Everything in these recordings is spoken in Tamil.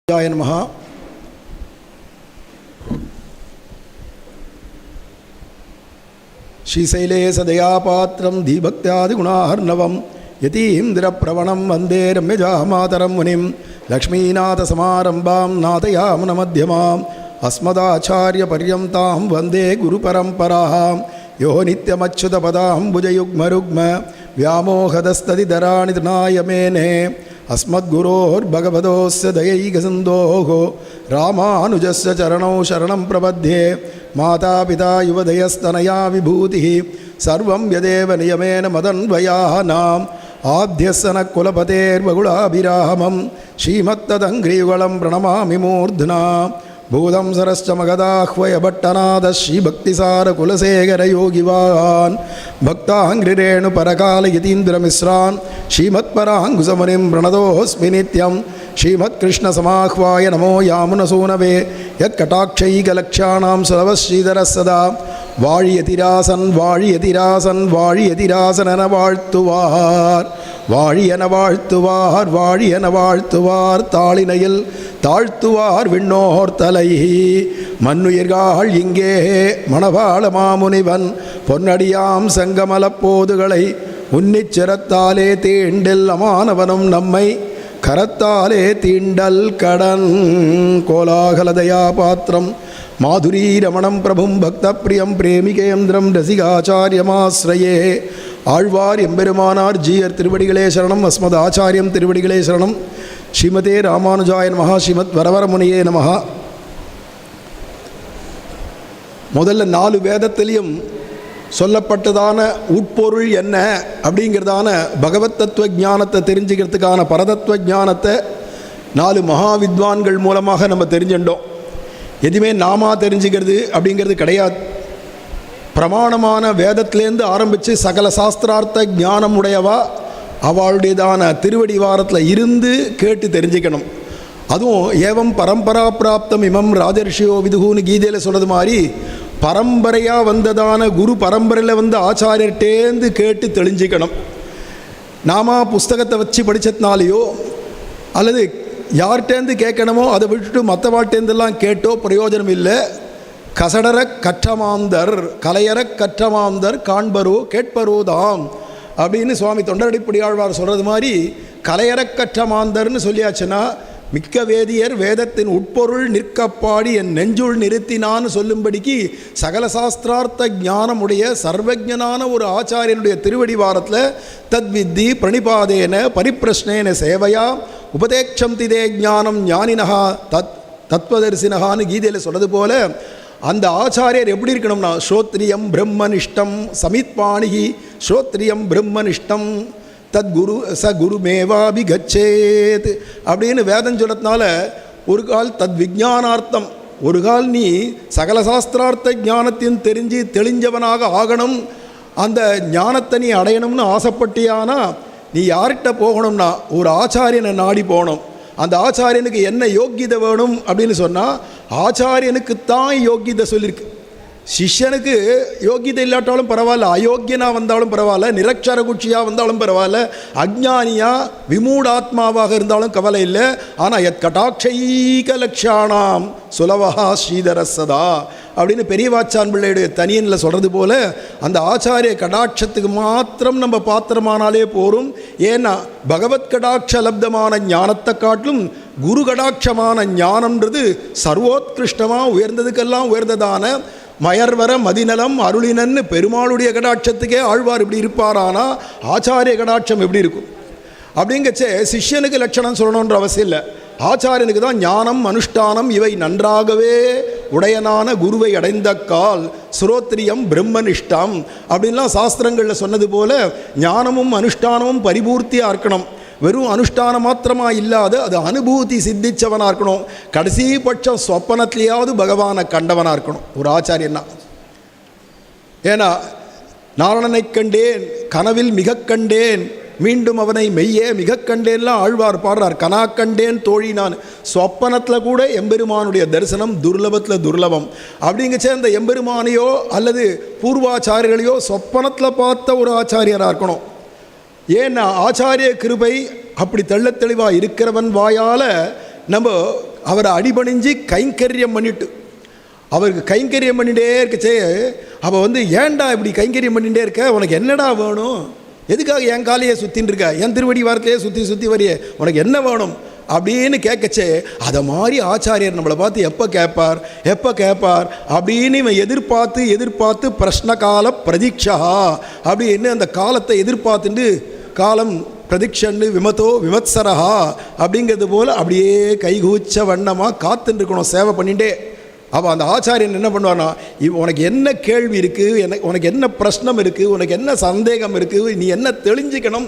நமः. ஸ்ரீசைலே சதயாபாத்திரம் தீபக்தியாதிகுணார்ணவம் யதீந்திரப்பிரவணம் வந்தே ரம்யஜாமாதரம் முனிம் லக்ஷ்மீநாதசமாரம்பாம் நாதயாமுனமத்தியமாம் அஸ்மதாச்சாரியபர்யந்தாம் வந்தே குருபரம்பராம் யோ நித்யமச்சுதபதாம் புஜயுக்மருக்ம व्यामोहदस्तदिधराणि तृणायमेने अस्मद्गुरोर्भगवतोस्य दयैकसिन्धोः रामानुजस्य चरणौ शरणं प्रपद्ये मातापिता युवदयस्तनया विभूतिः सर्वं यदेव नियमेन मदन्वयानाम् आद्यस्य न कुलपतेर्वगुलाभिरामं श्रीमत्तदङ्घ्रियुगलं प्रणमामि मूर्ध्ना भूतं सरश्च मगदाह्वयभट्टनाथ श्रीभक्तिसारकुलशेखरयोगिवान् भक्ताङ्घ्रिरेणुपरकालयतीन्द्रमिश्रान् श्रीमत्पराङ्कुशमुनिं प्रणतोऽस्मि नित्यं श्रीमत्कृष्णसमाह्वाय नमो यामुनसूनवे यत्कटाक्षैकलक्ष्याणां सलवश्रीधरः सदा வாழியதிராசன் வாழியதிராசன் வாழியதிராசனென வாழ்த்துவார் வாழியன வாழ்த்துவார் வாழியன வாழ்த்துவார் தாளினையில் தாழ்த்துவார் விண்ணோர் தலை மண்ணுயிர்கள் இங்கே மணவாள மாமுனிவன் பொன்னடியாம் செங்கமலப்போதுகளை உன்னிச்சிரத்தாலே தீண்டில் அமானவனும் நம்மை கரத்தாலே தீண்டல் கடன் கோலாகலதயா பாத்திரம் மாதுரீரமணம் பிரபும் பக்தப்பிரியம் பிரேமிகேந்திரம் ரசிகாச்சாரியமாஸ்ரயே ஆழ்வார் எம்பெருமானார் ஜீயர் திருவடிகளே சரணம் அஸ்மத் ஆச்சாரியம் திருவடிகளே சரணம் ஸ்ரீமதே ராமானுஜாய நமஹ ஸ்ரீமத் வரவரமுனியே நமஹ. முதல்ல 4 வேதத்திலையும் சொல்லப்பட்டதான உட்பொருள் என்ன அப்படிங்கிறதான பகவத் தத்துவ ஞானத்தை தெரிஞ்சுக்கிறதுக்கான பரதத்துவ ஞானத்தை 4 மகா வித்வான்கள் மூலமாக நம்ம தெரிஞ்சுட்டோம். எதுவுமே நாம தெரிஞ்சுக்கிறது அப்படிங்கிறது கிடையாது. பிரமாணமான வேதத்திலேருந்து ஆரம்பித்து சகல சாஸ்திரார்த்த ஞானம் உடையவா அவளுடையதான திருவடிவாரத்தில் இருந்து கேட்டு தெரிஞ்சுக்கணும். அதுவும் ஏவம் பரம்பரா பிராப்தம் இமம் ராஜர்ஷியோ விதுகுன்னு கீதையில் சொல்கிறது மாதிரி பரம்பரையாக வந்ததான குரு பரம்பரையில் வந்து ஆச்சாரியர்கிட்டேந்து கேட்டு தெளிஞ்சிக்கணும். நாம புஸ்தகத்தை வச்சு படித்ததுனாலேயோ அல்லது யார்கிட்டேருந்து கேட்கணுமோ அதை விட்டுட்டு மற்றவாட்டேருந்தெல்லாம் கேட்டோ பிரயோஜனம் இல்லை. கசடர கற்றமாந்தர் கலையற கற்றமாந்தர் காண்பரோ கேட்பரோ தாம் அப்படின்னு சுவாமி தொண்டரடிப்படியாழ்வார் சொல்கிறது மாதிரி கலையற கற்றமாந்தர்னு சொல்லியாச்சுன்னா மிக்க வேதியர் வேதத்தின் உட்பொருள் நிற்கப்பாடி என் நெஞ்சுள் நிறுத்தினான்னு சொல்லும்படிக்கு சகல சாஸ்திரார்த்த ஞானமுடைய சர்வஜனான ஒரு ஆச்சாரியனுடைய திருவடிவாரத்தில் தத்வித்தி பிரணிபாதேன பரிப்பிரஷ்னேன சேவையா உபதேட்சம் திதே ஞானம் ஞானினஹா தத்வதர்சினஹான்னு கீதையில் சொல்கிறது போல அந்த ஆச்சாரியர் எப்படி இருக்கணும்னா ஸ்ரோத்ரியம் பிரம்மனிஷ்டம் சமித்பாணிகி ஸ்ரோத்ரியம் பிரம்மனிஷ்டம் தத்குரு ச குருமேவாபி கச்சேத் அப்படின்னு வேதம் சொல்லத்தினால ஒரு கால் தத் விஜானார்த்தம் ஒரு கால் நீ சகல சாஸ்திரார்த்த ஞானத்தையும் தெரிஞ்சு தெளிஞ்சவனாக ஆகணும். அந்த ஞானத்தை நீ அடையணும்னு ஆசைப்பட்டியானா நீ யார்கிட்ட போகணும்னா ஒரு ஆச்சாரியனை நாடி போகணும். அந்த ஆச்சாரியனுக்கு என்ன யோக்கியதை வேணும் அப்படின்னு சொன்னால் ஆச்சாரியனுக்குத்தான் யோக்கியதை சொல்லியிருக்கு. சிஷ்யனுக்கு யோக்கியதை இல்லாட்டாலும் பரவாயில்ல, அயோக்கியனாக வந்தாலும் பரவாயில்ல, நிரக்ஷர குட்சியாக வந்தாலும் பரவாயில்ல, அஜ்ஞானியாக விமூடாத்மாவாக இருந்தாலும் கவலை இல்லை. ஆனால் எத் கட்டாட்சைக லக்ஷானாம் சுலவஹா ஸ்ரீதரசதா அப்படின்னு பெரியவாச்சான் பிள்ளையுடைய தனியனில் சொல்கிறது போல அந்த ஆச்சாரிய கடாட்சத்துக்கு மாத்திரம் நம்ம பாத்திரமானாலே போரும். ஏன்னா பகவத் கடாட்ச லப்தமான ஞானத்தை காட்டிலும் குரு கடாட்சமான ஞானம்ன்றது சர்வோத்கிருஷ்டமாக உயர்ந்ததுக்கெல்லாம் உயர்ந்ததான மயர்வர மதிநலம் அருளினன்னு பெருமாளுடைய கடாட்சத்துக்கே ஆழ்வார் இப்படி இருப்பாரானா ஆச்சாரிய கடாட்சம் எப்படி இருக்கும் அப்படிங்கச்சே சிஷ்யனுக்கு லட்சணம் சொல்லணுன்ற அவசியம் இல்லை. ஆச்சாரியனுக்கு தான் ஞானம் அனுஷ்டானம் இவை நன்றாகவே உடையனான குருவை அடைந்த கால் ஸ்ரோத்ரியம் பிரம்மனிஷ்டம் அப்படின்லாம் சாஸ்திரங்களில் சொன்னது போல ஞானமும் அனுஷ்டானமும் பரிபூர்த்தியாக இருக்கணும். வெறும் அனுஷ்டானம் மாத்திரமாக இல்லாத அது அனுபூதி சித்திச்சவனாக இருக்கணும். கடைசி பட்சம் சொப்பனத்திலேயாவது பகவானை கண்டவனாக இருக்கணும் ஒரு ஆச்சாரியன்னா. ஏன்னா நாரணனை கண்டேன் கனவில் மிக கண்டேன் மீண்டும் அவனை மெய்யே மிக கண்டேன்லாம் ஆழ்வார் பாடுறார். கனா கண்டேன் தோழி நான் சொப்பனத்தில் கூட எம்பெருமானுடைய தரிசனம் துர்லபத்தில் துர்லபம் அப்படிங்கச்சே அந்த எம்பெருமானையோ அல்லது பூர்வாச்சாரியர்களையோ சொப்பனத்தில் பார்த்த ஒரு ஆச்சாரியராக இருக்கணும். ஏன்னா ஆச்சாரிய கிருபை அப்படி தெள்ளத்தெளிவாக இருக்கிறவன் வாயால் நம்ம அவரை அடிபணிஞ்சு கைங்கரியம் பண்ணிட்டு அவருக்கு கைங்கரியம் பண்ணிகிட்டே இருக்கச்சே அவள் வந்து ஏன்டா இப்படி கைங்கரியம் பண்ணிகிட்டே இருக்க, உனக்கு என்னடா வேணும், எதுக்காக என் காலையே சுற்றின்னு இருக்க, என் திருவடி வாரத்தையே சுற்றி சுற்றி வரையே, உனக்கு என்ன வேணும் அப்படின்னு கேட்கச்சே அதை மாதிரி ஆச்சாரியர் நம்மளை பார்த்து எப்போ கேட்பார் அப்படின்னு இவன் எதிர்பார்த்து பிரஷ்ன கால பிரதீட்சா அப்படின்னு அந்த காலத்தை எதிர்பார்த்துட்டு காலம் பிரதீட்சன்னு விமத்சரஹா அப்படிங்கிறது போல் அப்படியே கைகூச்ச வண்ணமாக காத்துன்னு இருக்கணும் சேவை பண்ணிகிட்டே. அப்போ அந்த ஆச்சாரியன் என்ன பண்ணுவான்னா, உனக்கு என்ன கேள்வி இருக்குது, உனக்கு என்ன பிரச்சனம் இருக்குது, உனக்கு என்ன சந்தேகம் இருக்குது, நீ என்ன தெளிஞ்சிக்கணும்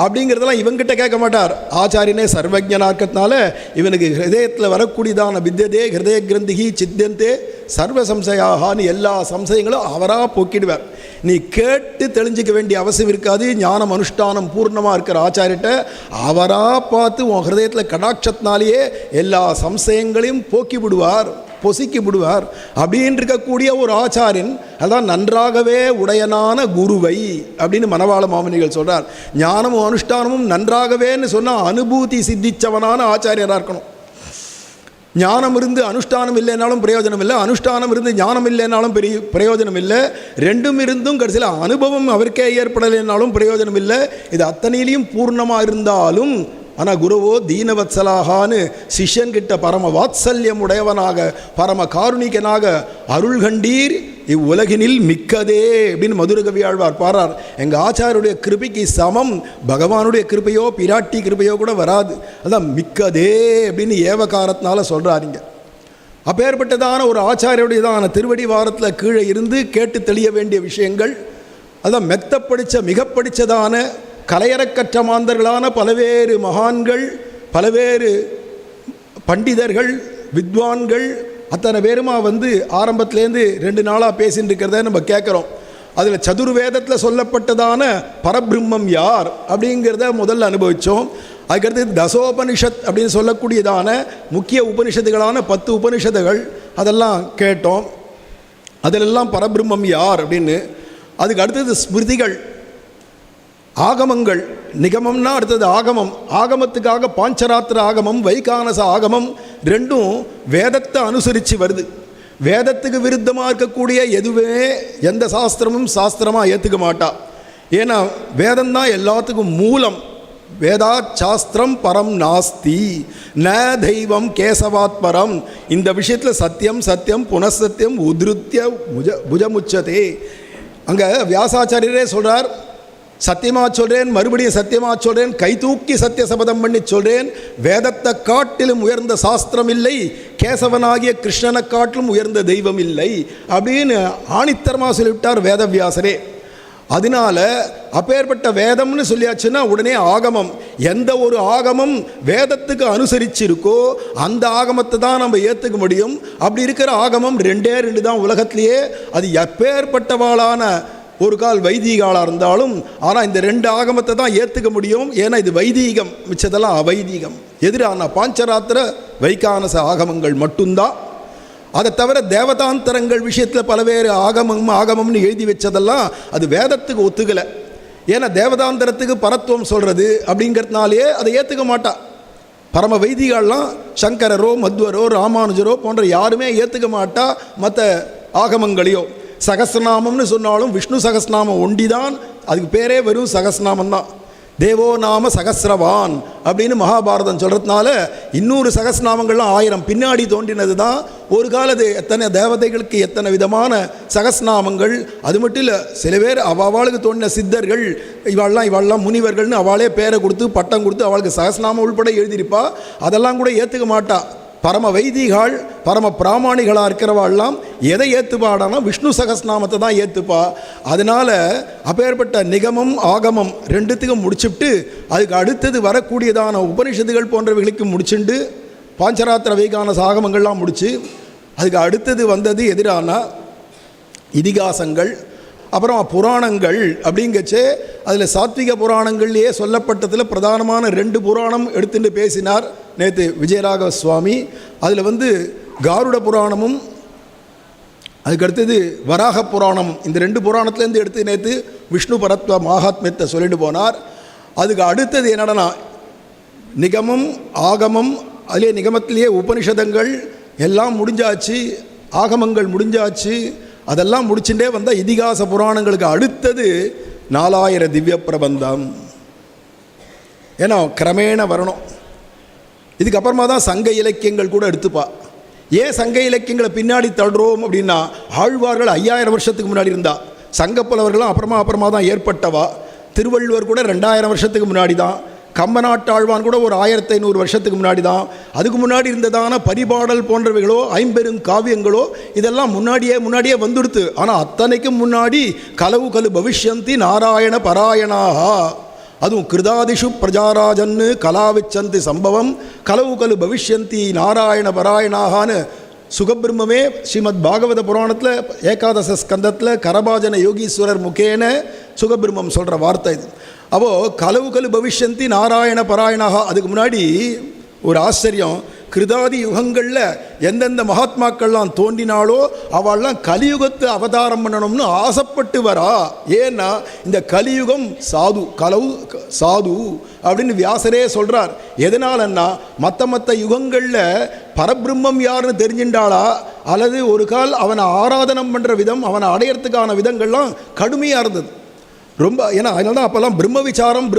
அப்படிங்கிறதெல்லாம் இவங்கிட்ட கேட்க மாட்டார். ஆச்சாரியனே சர்வஜனாக இருக்கிறதுனால இவனுக்கு ஹிருதயத்தில் வரக்கூடியதான வித்தியதே ஹிருதய கிரந்திகி சித்தியந்தே சர்வ சம்சயாகான்னு எல்லா சம்சயங்களும் அவராக போக்கிடுவார். நீ கேட்டு தெளிஞ்சிக்க வேண்டிய அவசியம் இருக்காது. ஞானம் அனுஷ்டானம் பூர்ணமாக இருக்கிற ஆச்சாரிட்ட அவராக பார்த்து உன் ஹிருதயத்தில் கடாட்சத்தினாலேயே எல்லா சம்சயங்களையும் போக்கி விடுவார், பொசுக்கி விடுவார். அப்படின்னு இருக்கக்கூடிய ஒரு ஆச்சாரியன் அதான் நன்றாகவே உடையனான குருவை அப்படின்னு மணவாள மாமுனிகள் சொல்கிறார். ஞானமும் அனுஷ்டானமும் நன்றாகவேன்னு சொன்னால் அனுபூதி சித்திச்சவனான ஆச்சாரியராக இருக்கணும். ஞானம் இருந்து அனுஷ்டானம் இல்லைனாலும் பிரயோஜனம் இல்லை, அனுஷ்டானம் இருந்து ஞானம் இல்லைனாலும் பிரயோஜனம் இல்லை, ரெண்டும் இருந்தும் கடைசியில் அனுபவம் அவருக்கே ஏற்படலைனாலும் பிரயோஜனம் இல்லை. இது அத்தனையிலையும் பூர்ணமாக இருந்தாலும் ஆனால் குருவோ தீனவத்சலாகான்னு சிஷ்யன்கிட்ட பரம வாத்சல்யம் உடையவனாக பரம காருணிகனாக அருள்கண்டீர் இவ்வுலகினில் மிக்கதே அப்படின்னு மதுரகவி ஆழ்வார் பாடுறார். எங்கள் ஆச்சாரியுடைய கிருபைக்கு சமம் பகவானுடைய கிருபையோ பிராட்டி கிருபையோ கூட வராது. அதான் மிக்கதே அப்படின்னு ஏவகாரத்தினால சொல்கிறாருங்க. அப்பேற்பட்டதான ஒரு ஆச்சாரியுடையதான திருவடி வாரத்தில் கீழே இருந்து கேட்டு தெளிய வேண்டிய விஷயங்கள், அதான் மெத்த படித்த மிக படித்ததான கலையறக்கற்ற மாந்தர்களான பலவேறு மகான்கள், பலவேறு பண்டிதர்கள், வித்வான்கள் அத்தனை பேருமா வந்து ஆரம்பத்துலேருந்து 2 நாளாக பேசின்னு இருக்கிறத நம்ம கேட்குறோம். அதில் சதுர்வேதத்தில் சொல்லப்பட்டதான பரபிரம்மம் யார் அப்படிங்கிறத முதல்ல அனுபவித்தோம். அதுக்கடுத்து தசோபனிஷத் அப்படின்னு சொல்லக்கூடியதான முக்கிய உபனிஷத்துகளான 10 உபனிஷத்துகள் அதெல்லாம் கேட்டோம். அதிலெல்லாம் பரபிரம்மம் யார் அப்படின்னு. அதுக்கு அடுத்தது ஸ்மிருதிகள், ஆகமங்கள். நிகமம்னா அடுத்தது ஆகமம். ஆகமத்துக்காக பாஞ்சராத்திர ஆகமம், வைகானச ஆகமம் ரெண்டும் வேதத்தை அனுசரித்து வருது. வேதத்துக்கு விருத்தமாக இருக்கக்கூடிய எதுவே எந்த சாஸ்திரமும் சாஸ்திரமாக ஏற்றுக்க மாட்டா. ஏன்னா வேதம்தான் எல்லாத்துக்கும் மூலம். வேதா சாஸ்திரம் பரம் நாஸ்தி ந தெய்வம் கேசவாத் பரம். இந்த விஷயத்தில் சத்தியம் சத்தியம் புனசத்தியம் உத்ருத்திய புஜமுச்சதே. அங்கே வியாசாச்சாரியரே சொல்கிறார், சத்தியமாக சொல்கிறேன், மறுபடியும் சத்தியமாக சொல்கிறேன், கை தூக்கி சத்திய சபதம் பண்ணி சொல்கிறேன், வேதத்தை காட்டிலும் உயர்ந்த சாஸ்திரம் இல்லை, கேசவனாகிய கிருஷ்ணனை காட்டிலும் உயர்ந்த தெய்வம் இல்லை அப்படின்னு ஆணித்தரமாக சொல்லிவிட்டார் வேதவியாசரே. அதனால அப்பேற்பட்ட வேதம்னு சொல்லியாச்சுன்னா உடனே ஆகமம். எந்த ஒரு ஆகமம் வேதத்துக்கு அனுசரிச்சிருக்கோ அந்த ஆகமத்தை தான் நம்ம ஏற்றுக்க முடியும். அப்படி இருக்கிற ஆகமம் 2 தான் உலகத்திலேயே. அது எப்பேற்பட்டவாளான ஒரு கால் வைதீகாலாக இருந்தாலும் ஆனால் இந்த 2 ஆகமத்தை தான் ஏற்றுக்க முடியும். ஏன்னா இது வைதீகம், மிச்சதெல்லாம் அவைதீகம். எதிரான பாஞ்சராத்திர வைகானச ஆகமங்கள் மட்டும்தான். அதை தவிர தேவதாந்தரங்கள் விஷயத்தில் பலவேறு ஆகமம்னு எழுதி வச்சதெல்லாம் அது வேதத்துக்கு ஒத்துக்கலை. ஏன்னா தேவதாந்தரத்துக்கு பரத்துவம் சொல்கிறது அப்படிங்கிறதுனாலேயே அதை ஏற்றுக்க மாட்டா. பரம வைதிகாலாம் சங்கரரோ மத்வரோ ராமானுஜரோ போன்ற யாருமே ஏற்றுக்க மாட்டா மற்ற ஆகமங்களையோ. சகஸ்ரநாமம்னு சொன்னாலும் விஷ்ணு சகஸ்ரநாமம் ஒண்டிதான், அதுக்கு பேரே வெறும் சகஸ்ரநாமம் தான். தேவோ நாம சகஸ்ரவான் அப்படின்னு மகாபாரதம் சொல்கிறதுனால இன்னொரு சகஸ்நாமங்கள்லாம் 1000 பின்னாடி தோன்றினது தான். ஒரு காலத்து எத்தனை தேவதைகளுக்கு எத்தனை விதமான சகஸ்நாமங்கள். அது மட்டும் இல்லை, சில பேர் அவளுக்கு தோன்றின சித்தர்கள் இவாள்லாம் முனிவர்கள்னு அவளே பேரை கொடுத்து பட்டம் கொடுத்து அவளுக்கு சகஸ்நாமம் உள்பட எழுதியிருப்பா. அதெல்லாம் கூட ஏற்றுக்க மாட்டா. பரம வைதிகாள் பரம பிராமணிகளாக இருக்கிறவாள்லாம் எதை ஏற்றுப்பாடானா விஷ்ணு சகஸ்நாமத்தை தான் ஏற்றுப்பா. அதனால் அப்பேற்பட்ட நிகமம் ஆகமம் 2த்துக்கும் முடிச்சுட்டு அதுக்கு அடுத்தது வரக்கூடியதான உபனிஷத்துகள் போன்றவைகளுக்கு முடிச்சுண்டு பாஞ்சராத்திர வைகானச ஆகமங்கள்லாம் முடித்து அதுக்கு அடுத்தது வந்தது எதிரான இதிகாசங்கள், அப்புறம் புராணங்கள். அப்படிங்கச்சே அதில் சாத்விக புராணங்கள்லேயே சொல்லப்பட்டதில் பிரதானமான 2 புராணம் எடுத்துட்டு பேசினார் நேற்று விஜயராகவ சுவாமி. அதில் வந்து காருட புராணமும் அதுக்கடுத்தது வராக புராணம், இந்த 2 புராணத்துலேருந்து எடுத்து நேற்று விஷ்ணு பரத்வ மகாத்மியத்தை சொல்லிட்டு போனார். அதுக்கு அடுத்தது என்னடனா நிகமம் ஆகமம் அதிலே நிகமத்திலேயே உபனிஷதங்கள் எல்லாம் முடிஞ்சாச்சு, ஆகமங்கள் முடிஞ்சாச்சு. அதெல்லாம் முடிச்சுட்டே வந்தால் இதிகாச புராணங்களுக்கு அடுத்தது 4000 திவ்ய பிரபந்தம். ஏன்னா கிரமேண வரணும். இதுக்கப்புறமா தான் சங்க இலக்கியங்கள் கூட எடுத்துப்பா. ஏன் சங்க இலக்கியங்களை பின்னாடி தள்ளுறோம் அப்படின்னா, ஆழ்வார்கள் 5000 வருஷத்துக்கு முன்னாடி இருந்தா, சங்கப்புலவர்களும் அப்புறமா தான் ஏற்பட்டவா. திருவள்ளுவர் கூட 2000 வருஷத்துக்கு முன்னாடி தான். கம்பநாட்டாழ்வான் கூட ஒரு 1500 வருஷத்துக்கு முன்னாடி தான். அதுக்கு முன்னாடி இருந்ததான பரிபாடல் போன்றவைகளோ ஐம்பெரும் காவியங்களோ இதெல்லாம் முன்னாடியே வந்துடுத்து. ஆனால் அத்தனைக்கும் முன்னாடி கலவு பவிஷ்யந்தி நாராயண பராயணாக, அதுவும் கிருதாதிஷு பிரஜாராஜன்னு கலாவிச்சந்தி சம்பவம் கலவு பவிஷ்யந்தி நாராயண பராயணாகான்னு சுகபிரம்மே ஸ்ரீமத் பாகவத புராணத்தில் ஏகாதச ஸ்கந்தத்தில் கரபாஜன யோகீஸ்வரர் முகேன சுகபிரம்மம் சொல்கிற வார்த்தை இது. அப்போது கலவு பவிஷ்யந்தி நாராயண பராயணாக. அதுக்கு முன்னாடி ஒரு ஆச்சரியம், கிருதாதி யுகங்களில் எந்தெந்த மகாத்மாக்கள்லாம் தோன்றினாலோ அவள்லாம் கலியுகத்தை அவதாரம் பண்ணணும்னு ஆசைப்பட்டு வரா. ஏன்னா இந்த கலியுகம் சாது அப்படின்னு வியாசரே சொல்கிறார். எதனாலன்னா மற்ற யுகங்களில் பரபிரம்மம் யாருன்னு தெரிஞ்சின்றாளா, அல்லது ஒரு கால் அவனை ஆராதனம் பண்ணுற விதம், அவனை அடையிறதுக்கான விதங்கள்லாம் கடுமையாக இருந்தது ரொம்ப. ஏன்னா அதனால தான் அப்போல்லாம் பிரம்ம விசாரம்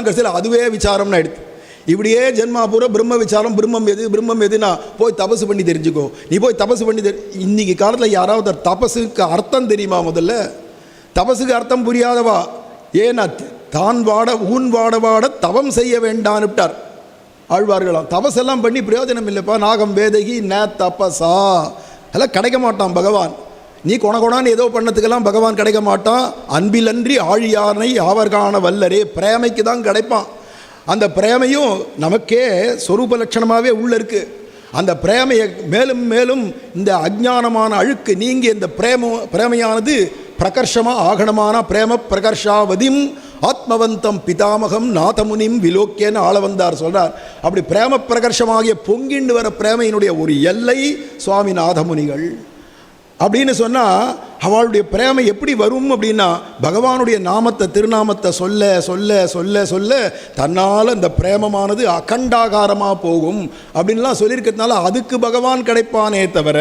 கடைசியில் அதுவே விசாரம்னு எடுத்து இப்படியே ஜென்மா பூரா பிரம்ம விசாரம், பிரம்மம் எதுனா போய் தபசு பண்ணி தெரிஞ்சுக்கோ, நீ போய் தபசு பண்ணி இன்னைக்கு காலத்தில் யாராவது தபசுக்கு அர்த்தம் தெரியுமா? முதல்ல தபசுக்கு அர்த்தம் புரியாதவா. ஏன்னா தான் ஊன் வாட தவம் செய்ய வேண்டான்னுட்டார் ஆழ்வார்களாம். தபசெல்லாம் பண்ணி பிரயோஜனம் இல்லைப்பா. நாகம் வேதகி ந தபசா எல்லாம் கிடைக்க மாட்டான் பகவான். நீ கொணான்னு ஏதோ பண்ணத்துக்கெல்லாம் பகவான் கிடைக்க மாட்டான். அன்பிலன்றி ஆழியானை ஆவர்கான வல்லரே, பிரேமைக்கு தான் கிடைப்பான். அந்த பிரேமையும் நமக்கே சொரூப லட்சணமாகவே உள்ளே இருக்குது. அந்த பிரேமையை மேலும் மேலும் இந்த அஜ்ஞானமான அழுக்கு நீங்கி இந்த பிரேமையானது பிரகர்ஷமாக ஆகணமான பிரேம பிரகர்ஷாவதிம் ஆத்மவந்தம் பிதாமகம் நாதமுனிம் விலோக்கியன்னு ஆள வந்தார் சொல்கிறார். அப்படி பிரேம பிரகர்ஷமாகிய பொங்கிண்டு வர பிரேமையினுடைய ஒரு எல்லை சுவாமி நாதமுனிகள் அப்படின்னு சொன்னால், அவளுடைய பிரேமை எப்படி வரும் அப்படின்னா, பகவானுடைய திருநாமத்தை சொல்ல சொல்ல சொல்ல சொல்ல தன்னால் அந்த பிரேமமானது அகண்டாகாரமாக போகும் அப்படின்லாம் சொல்லியிருக்கிறதுனால அதுக்கு பகவான் கிடைப்பானே தவிர,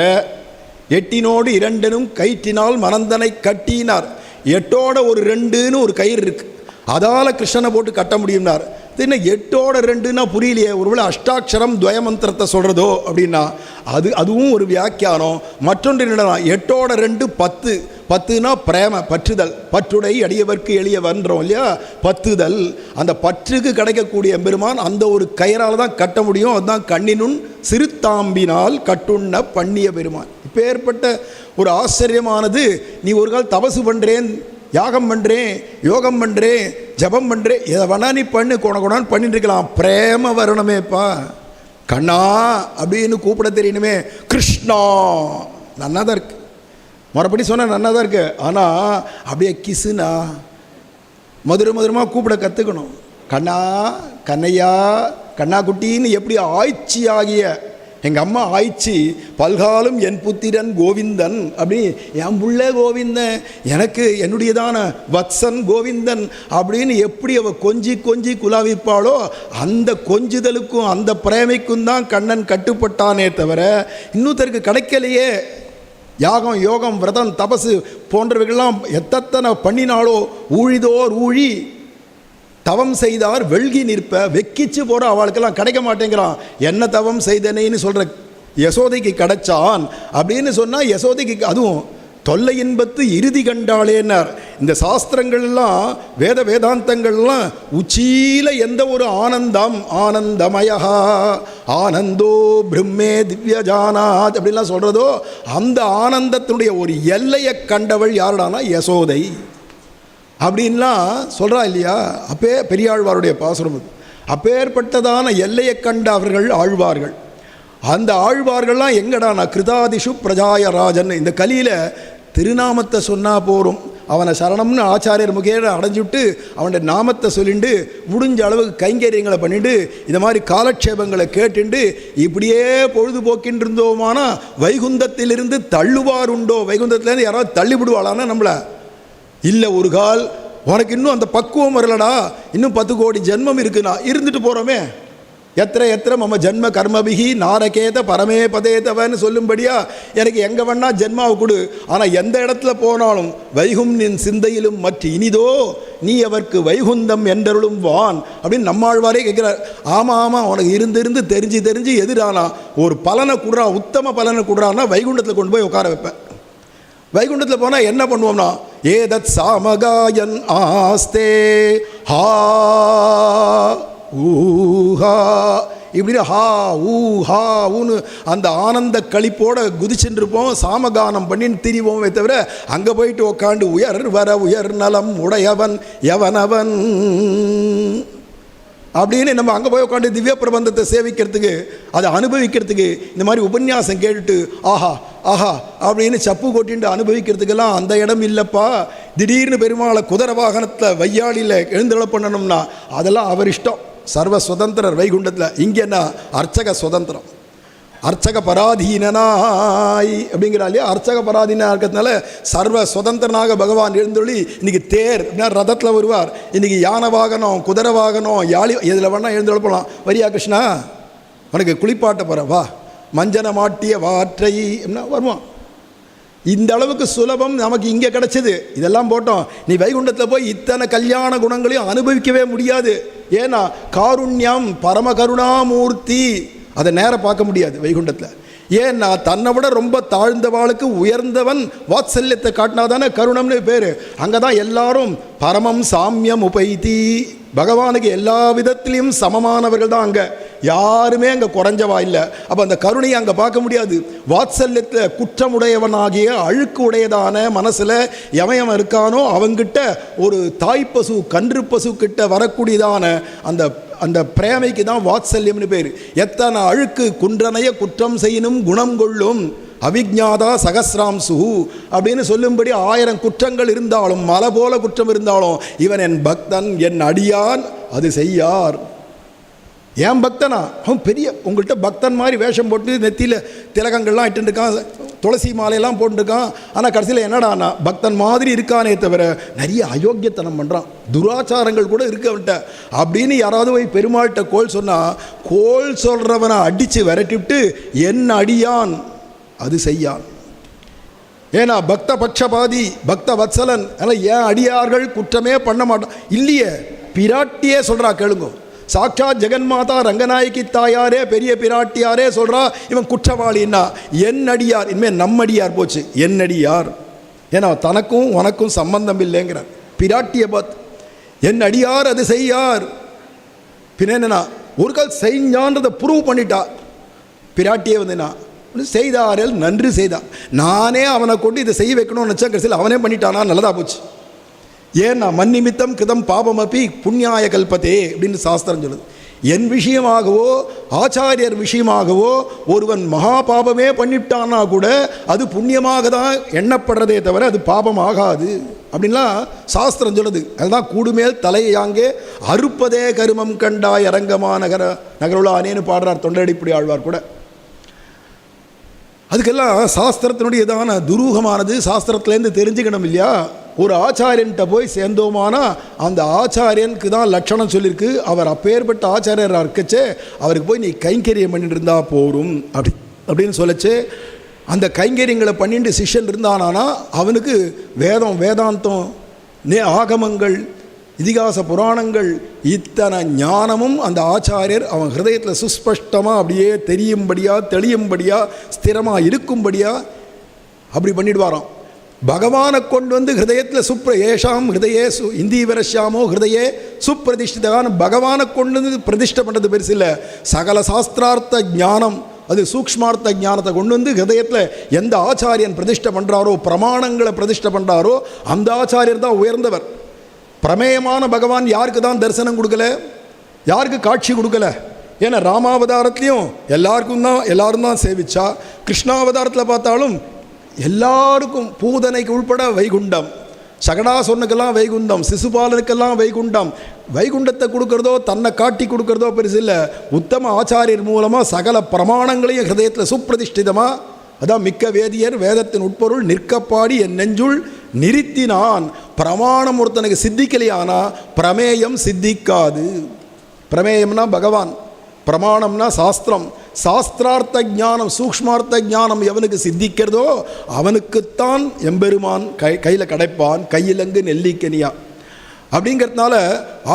எட்டினோடு இரண்டனும் கயிற்றினால் மனந்தனை கட்டினார். எட்டோட ஒரு ரெண்டுன்னு ஒரு கயிறு இருக்குது, அதால் கிருஷ்ணனை போட்டு கட்ட முடியும்னார். என்ன 8ஓட 2ன்னா புரியலையே, ஒருவேளை அஷ்டாட்சரம் துவயமந்திரத்தை சொல்கிறதோ அப்படின்னா அதுவும் ஒரு வியாக்கியானம். மற்றொன்று என்னன்னா 8ஓட 2 10, 10னா பிரேம பற்றுதல், பற்றுடை அடியவர்க்கு எளியவன்றோம் இல்லையா, பற்றுதல். அந்த பற்றுக்கு கிடைக்கக்கூடிய பெருமான் அந்த ஒரு கயிறால் தான் கட்ட முடியும். அதுதான் கண்ணினுன் சிறுத்தாம்பினால் கட்டுண்ண பண்ணிய பெருமான். இப்போ ஏற்பட்ட ஒரு ஆச்சரியமானது, நீ ஒரு கால் தபசு பண்ணுறேன், யாகம் பண்ணுறேன், யோகம் பண்ணுறேன், ஜபம் பண்ணுறேன், எதை வேணா நீ பண்ணு, கொணான்னு பண்ணிட்டு இருக்கலாம். பிரேம வரணுமேப்பா, கண்ணா அப்படின்னு கூப்பிட தெரியணுமே. கிருஷ்ணா நன்னா தான் இருக்கு, மறுபடி சொன்னால் நன்னா தான் இருக்கு. ஆனால் அப்படியே கிசுனா மதுரமாக கூப்பிட கற்றுக்கணும். கண்ணா, கண்ணையா, கண்ணா குட்டின்னு எப்படி ஆய்ச்சி ஆகிய எங்கள் அம்மா ஆய்ச்சி பல்காலும் என் புத்திரன் கோவிந்தன் அப்படி, என் புள்ள கோவிந்தன், எனக்கு என்னுடையதான வத்சன் கோவிந்தன் அப்படின்னு எப்படி அவள் கொஞ்சி கொஞ்சி குலாவிப்பாளோ அந்த கொஞ்சுதலுக்கும் அந்த பிரேமைக்கும் தான் கண்ணன் கட்டுப்பட்டானே தவிர இன்னொருத்தருக்கு கிடைக்கலையே. யாகம் யோகம் விரதம் தபசு போன்றவைகள்லாம் எத்தனை பண்ணினாலோ ஊழிதோர் ஊழி தவம் செய்தார் வெள்கி நிற்ப, வெக்கிச்சு போகிற அவளுக்கெல்லாம் கிடைக்க மாட்டேங்கிறான். என்ன தவம் செய்தனேன்னு சொல்கிற யசோதைக்கு கிடைச்சான் அப்படின்னு சொன்னால், யசோதைக்கு அதுவும் தொல்லை இன்பத்து இறுதி கண்டாளேன்னார். இந்த சாஸ்திரங்கள்லாம் வேதாந்தங்கள்லாம் உச்சியில் எந்த ஒரு ஆனந்தமயா ஆனந்தோ பிரம்மே திவ்யஜானாத் அப்படின்லாம் சொல்கிறதோ அந்த ஆனந்தத்தினுடைய ஒரு எல்லையை கண்டவள் யாருடானா யசோதை அப்படின்லாம் சொல்கிறா இல்லையா. பெரியாழ்வாருடைய பாசுரம். அப்பேற்பட்டதான எல்லையை கண்ட அவர்கள் ஆழ்வார்கள். அந்த ஆழ்வார்கள்லாம் எங்கடானா கிருதாதிஷு பிரஜாயராஜன். இந்த கலியில் திருநாமத்தை சொன்னால் போரும், அவனை சரணம்னு ஆச்சாரியர் முகேன அடைஞ்சுட்டு அவனுடைய நாமத்தை சொல்லிட்டு முடிஞ்ச அளவுக்கு கைங்கரியங்களை பண்ணிட்டு இந்த மாதிரி காலக்ஷேபங்களை கேட்டுண்டு இப்படியே பொழுதுபோக்கின்னு இருந்தோமானா வைகுந்தத்திலிருந்து தள்ளுவார் உண்டோ, வைகுந்தத்திலேருந்து யாராவது தள்ளிவிடுவாளான்னா நம்மளை இல்லை. ஒரு கால் உனக்கு இன்னும் அந்த பக்குவம் வரலடா, இன்னும் 10 கோடி ஜென்மம் இருக்குண்ணா, இருந்துட்டு போகிறோமே, எத்திர எத்திர மம ஜென்ம கர்மபிகி நாரகேத பரமே பதேதவன்னு சொல்லும்படியா எனக்கு எங்கே வேணா ஜென்மாவை கொடு, ஆனால் எந்த இடத்துல போனாலும் வைகும் நின் சிந்தையிலும் மற்ற இனிதோ நீ அவருக்கு வைகுந்தம் என்றருளும் வான் அப்படின்னு நம்மாழ்வாரே கேட்குறார். ஆமாம் ஆமாம், உனக்கு இருந்து தெரிஞ்சு எதிரானா ஒரு பலனை கொடுறா, உத்தம பலனை கொடுறான்னா வைகுண்டத்தில் கொண்டு போய் உட்கார வைப்பேன். வைகுண்டத்தில் போனால் என்ன பண்ணுவோம்னா ஏதத் சாமகாயன் ஆஸ்தே ஹா ஊஹா இப்படி ஹா ஊ ஹா ஊன்னு அந்த ஆனந்த களிப்போட குதிச்சுருப்போம், சாமகானம் பண்ணின்னு திரிவோமே தவிர அங்கே போயிட்டு உக்காண்டு உயர் வர உயர் நலம் உடையவன் எவனவன் அப்படின்னு நம்ம அங்கே போய் உட்காந்து திவ்ய பிரபந்தத்தை சேவிக்கிறதுக்கு, அதை அனுபவிக்கிறதுக்கு, இந்த மாதிரி உபன்யாசம் கேட்டுட்டு ஆஹா ஆஹா அப்படின்னு சப்பு கொட்டின்ட்டு அனுபவிக்கிறதுக்கெல்லாம் அந்த இடம் இல்லைப்பா. திடீர்னு பெருமாளை குதிரை வாகனத்தில் வையாளியில் எழுந்தருள பண்ணணும்னா அதெல்லாம் அவர் இஷ்டம், சர்வ சுதந்திரர் வைகுண்டத்தில். இங்கே என்ன அர்ச்சக சுதந்திரம், அர்ச்சக பராதீனாய் அப்படிங்கிறா இல்லையா. அர்ச்சக பராதீனா இருக்கிறதுனால சர்வ சுதந்திரனாக பகவான் எழுந்தொழி இன்னைக்கு தேர் அப்படின்னா ரதத்தில் வருவார், இன்னைக்கு யானை வாகனம் குதிரை வாகனம் யாழி இதில் வேணா எழுந்தொழ போகலாம். வரியா கிருஷ்ணா உனக்கு குளிப்பாட்ட போகிற வா, மஞ்சன மாட்டிய வாற்றை அப்படின்னா வருவான். இந்த அளவுக்கு சுலபம் நமக்கு இங்கே கிடைச்சது. இதெல்லாம் போட்டோம், நீ வைகுண்டத்தில் போய் இத்தனை கல்யாண குணங்களையும் அனுபவிக்கவே முடியாது. ஏன்னா காருண்யம் பரம கருணாமூர்த்தி, அதை நேரம் பார்க்க முடியாது வைகுண்டத்தில். ஏன்னா தன்னை விட ரொம்ப தாழ்ந்தவாளுக்கு உயர்ந்தவன் வாத்சல்யத்தை காட்டினாதானே கருணம்னு பேர். அங்கே தான் எல்லாரும் பரமம் சாமியம் உபைதி, பகவானுக்கு எல்லா விதத்திலையும் சமமானவர்கள் தான். அங்கே யாருமே அங்கே குறைஞ்சவா இல்லை. அப்போ அந்த கருணையை அங்கே பார்க்க முடியாது. வாத்சல்யத்தில் குற்றமுடையவனாகிய அழுக்கு உடையதான மனசில் எவன் இருக்கானோ அவங்கிட்ட ஒரு தாய்ப்பசு கன்று பசு கிட்ட வரக்கூடியதான அந்த அந்த பிரேமைக்கு தான் வாத்சல்யம்னு பேர். எத்தனை அழுக்கு குன்றனைய குற்றம் செய்யணும் குணம் கொள்ளும் அவிஜ்ஞாதா சகசிராம்சு அப்படின்னு சொல்லும்படி 1000 குற்றங்கள் இருந்தாலும் மலை போல குற்றம் இருந்தாலும் இவன் என் பக்தன் என் அடியான் அது செய்யார். ஏன் பக்தனா அவன் பெரிய உங்கள்கிட்ட பக்தன் மாதிரி வேஷம் போட்டு நெத்தியில் திலகங்கள்லாம் இட்டுருக்கான், துளசி மாலையெல்லாம் போட்டுருக்கான். ஆனால் கடைசியில் என்னடானா பக்தன் மாதிரி இருக்கானே தவிர நிறைய அயோக்கியத்தனம் பண்ணுறான், துராச்சாரங்கள் கூட இருக்க விட்ட அப்படின்னு யாராவது போய் பெருமாள்கிட்ட கோல் சொன்னால் கோல் சொல்கிறவனை அடித்து விரட்டிவிட்டு என் அடியான் அது செய்யான். ஏன்னா பக்த பட்சபாதி பக்த வத்சலன், அதனால் ஏன் அடியார்கள் குற்றமே பண்ண மாட்டான் இல்லையே. பிராட்டியே சொல்கிறா கேளுங்க, சாட்சாத் ஜெகன்மாதா ரங்கநாயகி தாயாரே பெரிய பிராட்டியாரே சொல்கிறா இவன் குற்றவாளின்னா என் அடியார். இனிமேல் நம்மடியார் போச்சு, என் அடியார். ஏன்னா தனக்கும் உனக்கும் சம்பந்தம் இல்லைங்கிறார் பிராட்டியை பார்த்து. என் அடியார் அது செய்யார். பின்ன என்னன்னா ஒரு கால் செய்யான்றதை ப்ரூவ் பண்ணிட்டா பிராட்டியே வந்துன்னா செய்தாரில் நன்று செய்தான். நானே அவனை கொண்டு இதை செய்ய வைக்கணும்னு நினச்சா கடைசியில் அவனே பண்ணிட்டானா, நல்லதா போச்சு. ஏன்னா மன்னிமித்தம் கிருதம் பாபம் அப்பி புண்ணியாய கல்பத்தே அப்படின்னு சாஸ்திரம் சொல்லுது. என் விஷயமாகவோ ஆச்சாரியர் விஷயமாகவோ ஒருவன் மகா பாபமே பண்ணிவிட்டான்னா கூட அது புண்ணியமாக தான் எண்ணப்படுறதே தவிர அது பாபம் ஆகாது அப்படின்லாம் சாஸ்திரம் சொல்லுது. அதுதான் கூடுமேல் தலையாங்கே அறுப்பதே கருமம் கண்டாய் அரங்கமா நகருளானேன்னு பாடுறார் தொண்டடிப்படி ஆழ்வார் கூட. அதுக்கெல்லாம் சாஸ்திரத்தினுடைய இதான துரூகமானது சாஸ்திரத்துலேருந்து தெரிஞ்சுக்கணும் இல்லையா. ஒரு ஆச்சாரியன்கிட்ட போய் சேர்ந்தோமானா அந்த ஆச்சாரியனுக்கு தான் லட்சணம் சொல்லியிருக்கு. அவர் அப்பேற்பட்ட ஆச்சாரியராக இருக்கச்சே அவருக்கு போய் நீ கைங்கரியம் பண்ணிட்டு இருந்தா போரும் அப்படின்னு சொல்லச்சு. அந்த கைங்கரியங்களை பண்ணிட்டு சிஷ்யன் இருந்தானா அவனுக்கு வேதம் வேதாந்தம் ஆகமங்கள் இதிகாச புராணங்கள் இத்தனை ஞானமும் அந்த ஆச்சாரியர் அவன் ஹிருதயத்தில் சுஸ்பஷ்டமாக அப்படியே தெரியும்படியாக தெளியும்படியாக ஸ்திரமாக இருக்கும்படியாக அப்படி பண்ணிடுவாராம். பகவானை கொண்டு வந்து ஹிருதயத்தில் ஏஷாம் ஹிருதயே இந்தீவரஷாமோ ஹிருதயே சுப்பிரதிஷ்டிதான பகவானை கொண்டு வந்து பிரதிஷ்டை பண்ணுறது பெருசு இல்லை. சகல சாஸ்திரார்த்த ஞானம் அது சூக்ஷ்மார்த்த ஞானத்தை கொண்டு வந்து ஹிருதயத்தில் எந்த ஆச்சாரியன் பிரதிஷ்டை பண்ணுறாரோ பிரமாணங்களை பிரதிஷ்டை பண்ணுறாரோ அந்த ஆச்சாரியர் தான் உயர்ந்தவர். பிரமேயமான பகவான் யாருக்கு தான் தரிசனம் கொடுக்கல, யாருக்கு காட்சி கொடுக்கல. ஏன்னா ராமாவதாரத்துலேயும் எல்லாரும் தான் சேவிச்சா, கிருஷ்ணாவதாரத்தில் பார்த்தாலும் எல்லாருக்கும் பூதனைக்கு உள்பட வைகுண்டம், சகடாசுரனுக்கெல்லாம் வைகுண்டம், சிசுபாலனுக்கெல்லாம் வைகுண்டம். வைகுண்டத்தை கொடுக்கறதோ தன்னை காட்டி கொடுக்கறதோ பெருசு இல்லை. உத்தம ஆச்சாரியர் மூலமாக சகல பிரமாணங்களையும் ஹிருதயத்தில் சுப்பிரதிஷ்டிதமாக அதான் மிக்க வேதியர் வேதத்தின் உட்பொருள் நிற்கப்பாடி என் நெஞ்சுள் நிறுத்தினான். பிரமாணம் ஒருத்தனுக்கு சித்திக்கலையானா பிரமேயம் சித்திக்காது. பிரமேயம்னா பகவான், பிரமாணம்னா சாஸ்திரம். சாஸ்திரார்த்த ஞானம், சூக்ஷ்மார்த்த ஞானம் எவனுக்கு சித்திக்கிறதோ அவனுக்குத்தான் எம்பெருமான் கையில் கிடைப்பான், கையிலங்கு நெல்லிக்கனியா. அப்படிங்கிறதுனால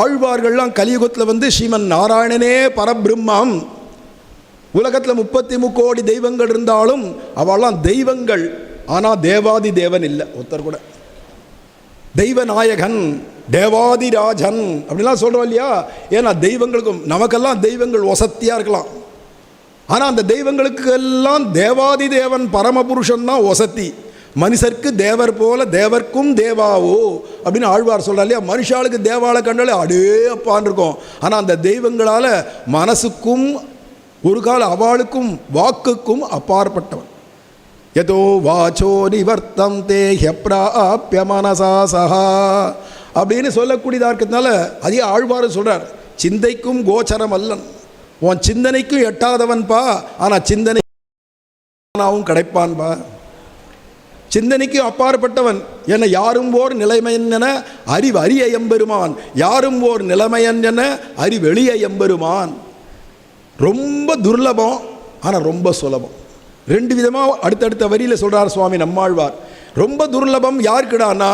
ஆழ்வார்கள்லாம் கலியுகத்தில் ஸ்ரீமன் நாராயணனே பரபிரம்மம். உலகத்தில் 33 கோடி தெய்வங்கள் இருந்தாலும் அவெல்லாம் தெய்வங்கள், ஆனால் தேவாதி தேவன் இல்லை ஒருத்தர் கூட. தெய்வநாயகன், தேவாதிராஜன் அப்படிலாம் சொல்கிறோம் இல்லையா? ஏன்னா தெய்வங்களுக்கும் நமக்கெல்லாம் தெய்வங்கள் வசத்தியாக இருக்கலாம், ஆனால் அந்த தெய்வங்களுக்கு எல்லாம் தேவாதி தேவன் பரமபுருஷன் தான் வசத்தி. மனுஷருக்கு தேவர் போல தேவர்க்கும் தேவாவோ அப்படின்னு ஆழ்வார் சொல்கிறார் இல்லையா? மனுஷாளுக்கு தேவாலை கண்டாலே அடே அப்பான்னு இருக்கும், ஆனால் அந்த தெய்வங்களால் மனசுக்கும் ஒரு கால அவளுக்கும் வாக்குக்கும் அப்பாற்பட்டவன். யதோ வாச்சோ நிவர்த்தம் தே ஹப்ராப்ய மனசா சஹா அப்படின்னு சொல்லக்கூடியதாக இருக்கிறதுனால அதே ஆழ்வார் சொல்கிறார், சிந்தைக்கும் கோச்சரம் அல்லன், உன் சிந்தனைக்கும் எட்டாதவன்பா, ஆனால் சிந்தனைக்கும் கிடைப்பான்பா. சிந்தனைக்கும் அப்பாற்பட்டவன் என யாரும் ஓர் நிலைமையன் என அறிவு அரிய எம்பெருமான், யாரும் ஓர் நிலைமையன் என அறிவெளிய எம்பெருமான். ரொம்ப துர்லபம், ஆனால் ரொம்ப சுலபம். 2 விதமாக அடுத்தடுத்த வரியில் சொல்கிறார் சுவாமி நம்மாழ்வார். ரொம்ப துர்லபம் யாருக்குடானா